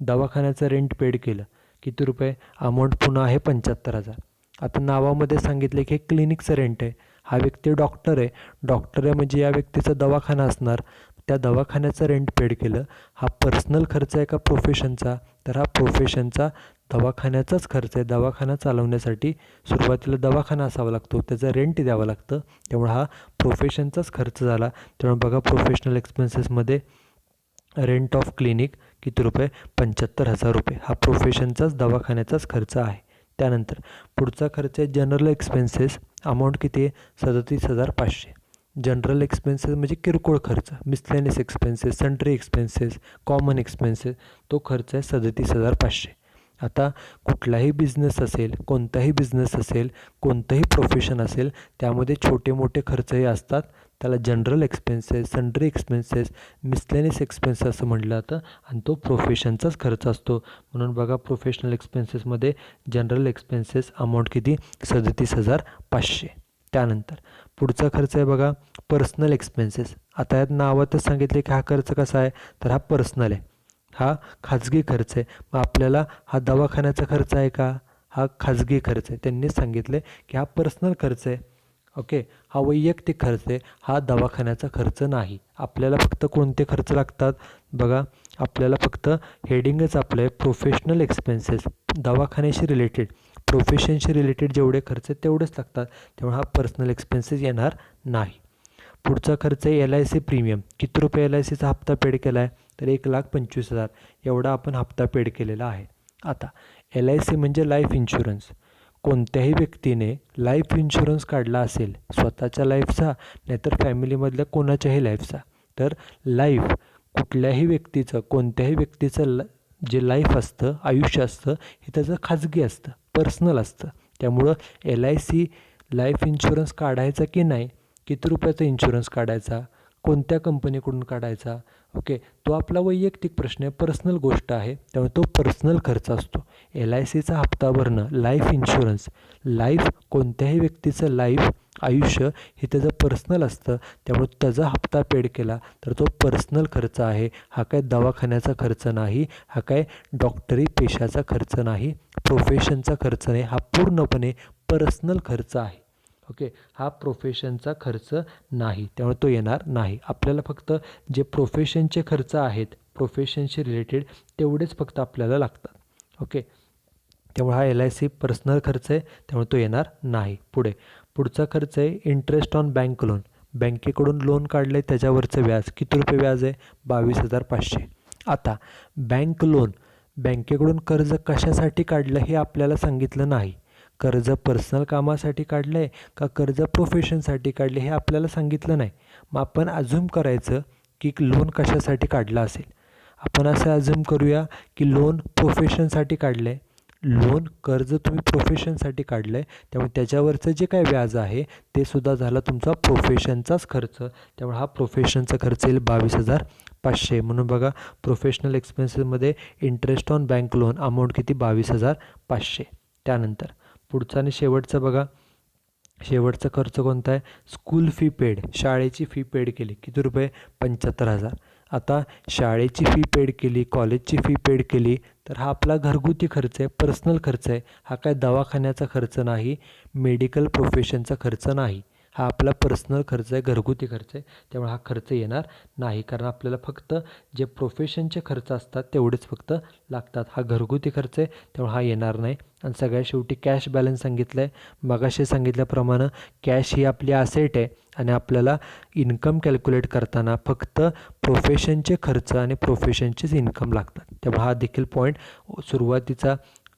[SPEAKER 1] दवाखान्याचं रेंट पेड केलं किती रुपये, अमाऊंट पुन्हा आहे 75,000. आता नावामध्ये सांगितले की हे क्लिनिकचं रेंट आहे, हा व्यक्ती डॉक्टर आहे म्हणजे या व्यक्तीचा दवाखाना असणार, त्या दवाखान्याचं रेंट पेड केलं. हा पर्सनल खर्च आहे का प्रोफेशनचा, तर हा प्रोफेशनचा दवाखान्याचाच खर्च आहे. दवाखाना चालवण्यासाठी सुरुवातीला दवाखाना असावा लागतो, त्याचं रेंट द्यावं लागतं, त्यामुळे हा प्रोफेशनचाच खर्च झाला. त्यामुळे बघा प्रोफेशनल एक्सपेन्सेसमध्ये रेंट ऑफ क्लिनिक किती रुपये, 75,000 रुपये, हा प्रोफेशनचाच दवाखान्याचाच खर्च आहे. त्यानंतर पुढचा खर्च आहे जनरल एक्सपेन्सेस, अमाऊंट किती आहे, 37,500. जनरल एक्सपेन्सेस म्हणजे किरकोळ खर्च, miscellaneous expenses, sundry expenses, common expenses, तो खर्च आहे 37,500. आता कुठलाही बिझनेस असेल, कोणताही बिझनेस असेल, कोणतंही प्रोफेशन असेल, त्यामध्ये छोटे मोठे खर्चही असतात. त्याला general expenses, sundry expenses, miscellaneous expenses असं म्हटलं जातं, आणि तो प्रोफेशनचाच खर्च असतो. म्हणून बघा प्रोफेशनल एक्सपेन्सेसमध्ये जनरल एक्सपेन्सेस अमाऊंट किती, 37,500. त्यानंतर पुढचा खर्च आहे बघा पर्सनल एक्सपेन्सेस. आता यात नावातच सांगितले की हा खर्च कसा आहे, तर हा पर्सनल आहे, हा खाजगी खर्च आहे. मग आपल्याला हा दवाखान्याचा खर्च आहे का, हा खाजगी खर्च आहे. त्यांनीच सांगितले की हा पर्सनल खर्च आहे. ओके, हा वैयक्तिक खर्च आहे, हा दवाखान्याचा खर्च नाही. आपल्याला फक्त कोणते खर्च लागतात बघा, आपल्याला फक्त हेडिंगच आपलं आहे प्रोफेशनल एक्सपेन्सेस, दवाखान्याशी रिलेटेड, प्रोफेशनशी रिलेटेड जेवढे खर्च आहेत तेवढेच लागतात. त्यामुळे हा पर्सनल एक्सपेन्सेस येणार नाही. पुढचा खर्च आहे LIC प्रीमियम. किती रुपये LICचा हप्ता पेड केला आहे, तर 1,25,000 एवढा आपण हप्ता पेड केलेला आहे. आता LIC म्हणजे लाईफ इन्शुरन्स. कोणत्याही व्यक्तीने लाईफ इन्शुरन्स काढला असेल, स्वतःच्या लाईफचा नाहीतर फॅमिलीमधल्या कोणाच्याही लाईफचा, तर लाईफ कुठल्याही व्यक्तीचं, कोणत्याही व्यक्तीचं जे लाईफ असतं, आयुष्य असतं, हे त्याचं खाजगी असतं, पर्सनल असतं. त्यामुळं LIC लाईफ इन्शुरन्स काढायचा की नाही, किती रुपयाचा इन्शुरन्स काढायचा, कोणत्या कंपनीकडून काढायचा, ओके, तो आपला वैयक्तिक प्रश्न आहे, पर्सनल गोष्ट आहे. त्यामुळे तो पर्सनल खर्च असतो. LICचा हप्ता भरणं, लाईफ इन्शुरन्स, लाईफ कोणत्याही व्यक्तीचं लाईफ, आयुष्य हे त्याचं पर्सनल असतं, त्यामुळे त्याचा हप्ता पेड केला तर तो पर्सनल खर्च आहे. हा काय दवाखान्याचा खर्च नाही, हा काय डॉक्टरी पेशाचा खर्च नाही, प्रोफेशनचा खर्च नाही, हा पूर्णपणे पर्सनल खर्च आहे. ओके, हा प्रोफेशनचा खर्च नाही, त्यामुळे तो येणार नाही. आपल्याला फक्त जे प्रोफेशनचे खर्च आहेत प्रोफेशनशी रिलेटेड तेवढेच फक्त आपल्याला लागतात. ओके, त्यामुळे हा LIC पर्सनल खर्च आहे, त्यामुळे तो येणार नाही. पुढचा खर्च आहे इंटरेस्ट ऑन बँक लोन. बँकेकडून लोन काढलं आहे त्याच्यावरचं व्याज. किती रुपये व्याज आहे? 22,500. आता बँकेकडून कर्ज कशासाठी काढलं हे आपल्याला सांगितलं नाही. कर्ज पर्सनल कामासाठी काढलं आहे का कर्ज प्रोफेशनसाठी काढले हे आपल्याला सांगितलं नाही. मग आपण अझ्युम करायचं की लोन कशासाठी काढलं असेल. आपण असं अझ्युम करूया की लोन प्रोफेशनसाठी काढलं आहे. कर्ज तुम्ही प्रोफेशनसाठी काढलं आहे, त्यामुळे त्याच्यावरचं जे काय व्याज आहे ते सुद्धा झालं तुमचा प्रोफेशनचाच खर्च. त्यामुळे हा प्रोफेशनचा खर्च येईल 22,500. म्हणून बघा, प्रोफेशनल एक्सपेन्सेसमध्ये interest on bank loan amount किती? 22,500. त्यानंतर पुढचा आणि शेवटचं बघा, शेवटचा खर्च कोणता आहे? School fee paid. शाळेची फी पेड केली. किती रुपये? 75,000. आता शाळेची फी पेड केली, कॉलेजची फी पेड केली, तर हा आपला घरगुती खर्च आहे, पर्सनल खर्च आहे. हा काय दवाखान्याचा खर्च नाही, मेडिकल प्रोफेशनचा खर्च नाही. हा आपला पर्सनल खर्च आहे, घरगुती खर्च आहे. त्यामुळे हा खर्च येणार नाही, कारण आपल्याला फक्त जे प्रोफेशनचे खर्च असतात तेवढेच फक्त लागतात. हा घरगुती खर्च आहे, त्यामुळे हा येणार नाही. आणि सगळ्यात शेवटी कॅश बॅलन्स सांगितलं आहे. मगाशी सांगितल्याप्रमाणे कॅश ही आपली असेट आहे आणि आपल्याला इन्कम कॅल्क्युलेट करताना फक्त प्रोफेशनचे खर्च आणि प्रोफेशनचेच इन्कम लागतात. त्यामुळे हा देखील पॉईंट सुरुवातीचा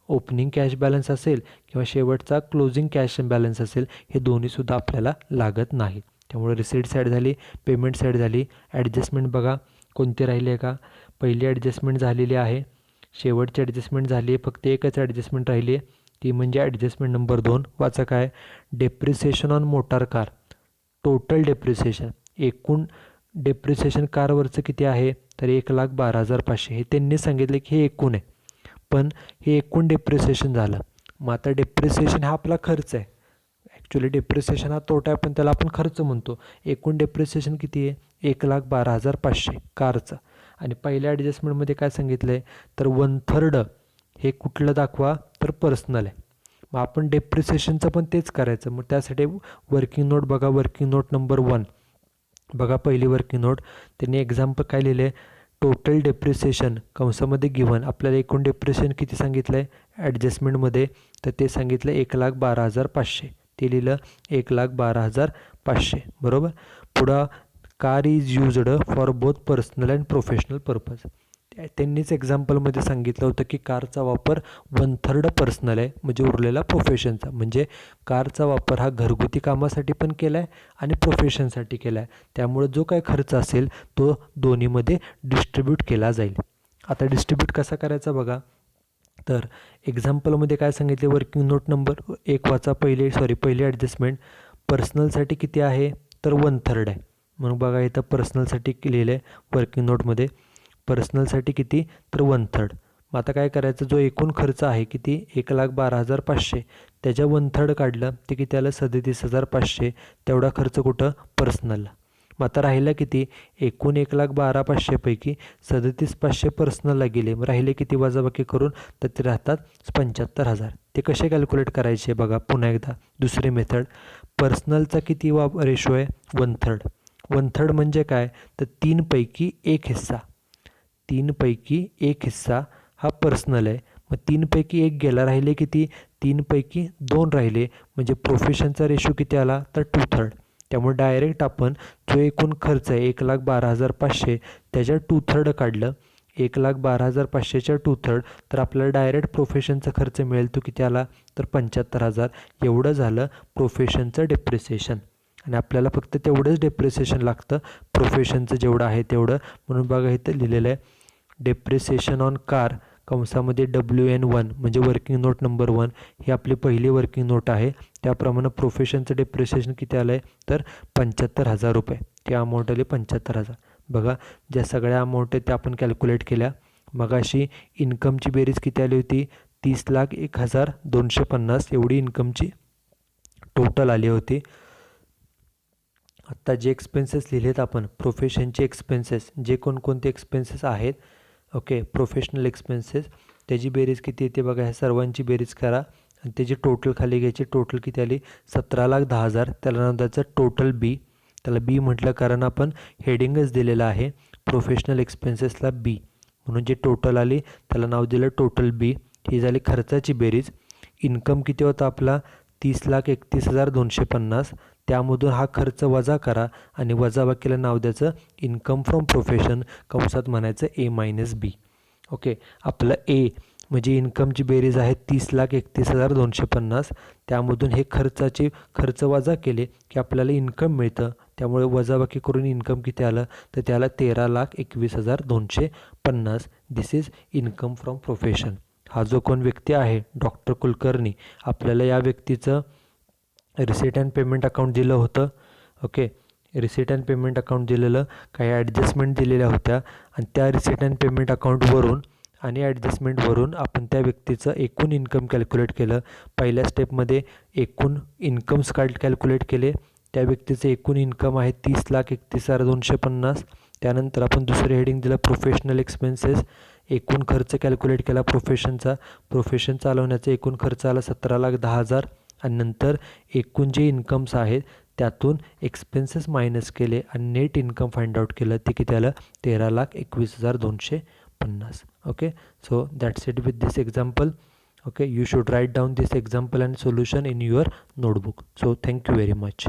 [SPEAKER 1] ओपनिंग कॅश बॅलन्स असेल किंवा शेवटचा क्लोजिंग कॅश बॅलन्स असेल, हे दोन्हीसुद्धा आपल्याला लागत नाही. त्यामुळे रिसीट साईड झाली, पेमेंट साईड झाली. ॲडजस्टमेंट बघा कोणती राहिली आहे का? पहिली ॲडजस्टमेंट झालेली आहे, शेवटची ॲडजस्टमेंट झाली आहे, फक्त एकच ॲडजस्टमेंट राहिली आहे, ती म्हणजे ॲडजस्टमेंट नंबर 2. वाचा काय? Depreciation on motor car. Total depreciation, एकूण डेप्रिसिएशन कारवरचं किती आहे? तर 1,12,500. हे त्यांनी सांगितले की हे एकूण आहे, पण हे एकूण डेप्रिसिएशन झालं. मग आता डेप्रिसिएशन हा आपला खर्च आहे. ॲक्च्युली डेप्रिसिएशन हा तोटा आहे, पण त्याला आपण खर्च म्हणतो. एकूण डेप्रिसिएशन किती आहे? 1,12,500 कारचं. आणि पहिल्या ॲडजस्टमेंटमध्ये काय सांगितलं आहे? तर 1/3 हे कुठलं दाखवा? तर पर्सनल आहे. मग आपण डेप्रिसिएशनचं पण तेच करायचं. मग त्यासाठी वर्किंग नोट बघा, वर्किंग नोट नंबर 1 बघा, पहिली वर्किंग नोट. त्यांनी एक्झाम्पल काय लिहिले? टोटल डेप्रिसिएशन कंसामध्ये गिव्हन. आपल्याला एकूण डेप्रिसिएशन किती सांगितलं आहे ॲडजस्टमेंटमध्ये? तर ते सांगितलं 1,12,500. ते लिहिलं 1,12,500, बरोबर. पुढं car is used for both personal and professional purpose. त्यांनीच एक्झाम्पलमध्ये सांगितलं होतं की कारचा वापर 1/3 पर्सनल आहे, म्हणजे उरलेला प्रोफेशनचा. म्हणजे कारचा वापर हा घरगुती कामासाठी पण केला आहे आणि प्रोफेशनसाठी केला आहे. त्यामुळे जो काय खर्च असेल तो दोन्हीमध्ये डिस्ट्रीब्यूट केला जाईल. आता डिस्ट्रीब्यूट कसा करायचा बघा. तर एक्झाम्पलमध्ये काय सांगितले? वर्किंग नोट नंबर 1 वाचा. पहिली ॲडजस्टमेंट पर्सनलसाठी किती आहे? तर 1/3 आहे. म्हणून बघा इथं पर्सनलसाठी लिहिलं आहे वर्किंग नोटमध्ये. पर्सनलसाठी किती? तर 1/3. मग आता काय करायचं? जो एकूण खर्च आहे किती? 1,12,500. त्याच्या 1/3 काढलं ते किती आलं? 37,500. तेवढा खर्च कुठं? पर्सनलला. मग आता राहिलं किती? एकूण 1,12,500 पैकी 37,500 पर्सनलला गेले. मग राहिले किती वजाबाकी करून? तर ते राहतात 75,000. ते कसे कॅल्क्युलेट करायचे बघा पुन्हा एकदा. दुसरी मेथड, पर्सनलचा किती रेशो आहे? 1/3. 1/3 म्हणजे काय? तर 3 पैकी 1 हिस्सा. 3 पैकी 1 हिस्सा हा पर्सनल आहे. मग 3 पैकी 1 गेला, राहिले किती? 3 पैकी 2 राहिले. म्हणजे प्रोफेशनचा रेशो किती आला? तर 2/3. त्यामुळे डायरेक्ट आपण जो एकूण खर्च आहे 1,12,500 त्याच्या 2/3 काढलं. 1,12,500च्या 2/3, तर आपल्याला डायरेक्ट प्रोफेशनचा खर्च मिळेल तो किती आला? तर 75,000. एवढं झालं प्रोफेशनचं डेप्रिसिएशन. आणि आपल्याला फक्त तेवढंच डेप्रिसिएशन लागतं प्रोफेशनचं जेवढं आहे तेवढं. म्हणून बघा इथं लिहिलेलं आहे डेप्रिसिएशन ऑन कार कंसामध्ये WN1 म्हणजे वर्किंग नोट नंबर 1 ही आपली पहिली वर्किंग नोट आहे. त्याप्रमाणे प्रोफेशनचं डेप्रिसिएशन किती आलं आहे? तर 75,000 रुपये. ती अमाऊंट आली 75,000. बघा, ज्या सगळ्या अमाऊंट आहेत त्या आपण कॅल्क्युलेट केल्या. मगाशी इन्कमची बेरीज किती आली होती? 30,01,250 एवढी इन्कमची टोटल आली होती. आत्ता जे एक्सपेन्सेस लिहिलेत आपण प्रोफेशनचे एक्सपेन्सेस, जे कोणकोणते एक्सपेन्सेस आहेत, ओके, प्रोफेशनल एक्सपेन्सेस, त्याची बेरीज किती येते बघा. ह्या सर्वांची बेरीज करा आणि त्याची टोटल खाली घ्यायची. टोटल किती आली 17,10,000. त्याला नाव द्यायचं टोटल बी. त्याला बी म्हटलं कारण आपण हेडिंगच दिलेलं आहे प्रोफेशनल एक्सपेन्सेसला बी, म्हणून जे टोटल आली त्याला नाव दिलं टोटल बी. ही झाली खर्चाची बेरीज. इन्कम किती होता आपला 30,31,250. त्यामधून हा खर्च वजा करा आणि वजाबाकीला नाव द्यायचं इन्कम फ्रॉम प्रोफेशन, कंसात म्हणायचं A-B. ओके, आपलं ए म्हणजे इन्कमची बेरीज आहे 30,31,250. त्यामधून हे खर्च वजा केले की आपल्याला इन्कम मिळतं. त्यामुळे वजाबाकी करून इन्कम किती आलं तर त्याला 13,21,250. दिस इज इन्कम फ्रॉम प्रोफेशन. हा जो कोण व्यक्ती आहे डॉक्टर कुलकर्णी, आपल्याला या व्यक्तीचं रिसीट अँड पेमेंट अकाउंट दिलं होतं. Okay, receipt and payment account दिलेलं, काही ॲडजस्टमेंट दिलेल्या होत्या आणि त्या रिसीट अँड पेमेंट अकाउंटवरून आणि ॲडजस्टमेंटवरून आपण त्या व्यक्तीचं एकूण इन्कम कॅल्क्युलेट केलं. पहिल्या स्टेपमध्ये एकूण इन्कम्स कॅल्क्युलेट केले. त्या व्यक्तीचं एकूण इन्कम आहे 30,31,250. त्यानंतर आपण दुसरे हेडिंग दिलं प्रोफेशनल एक्सपेन्सेस. एकूण खर्च कॅल्क्युलेट केला प्रोफेशन चालवण्याचा एकूण खर्च आला 17,10,000. आणि नंतर एकूण जे इन्कम्स आहेत त्यातून एक्सपेन्सेस मायनस केले आणि नेट इन्कम फाइंड आउट केलं. ते किती आलं 13,21,250. Okay, so that's it with this example. Okay, you should write down this example and solution in your notebook. So thank you very much.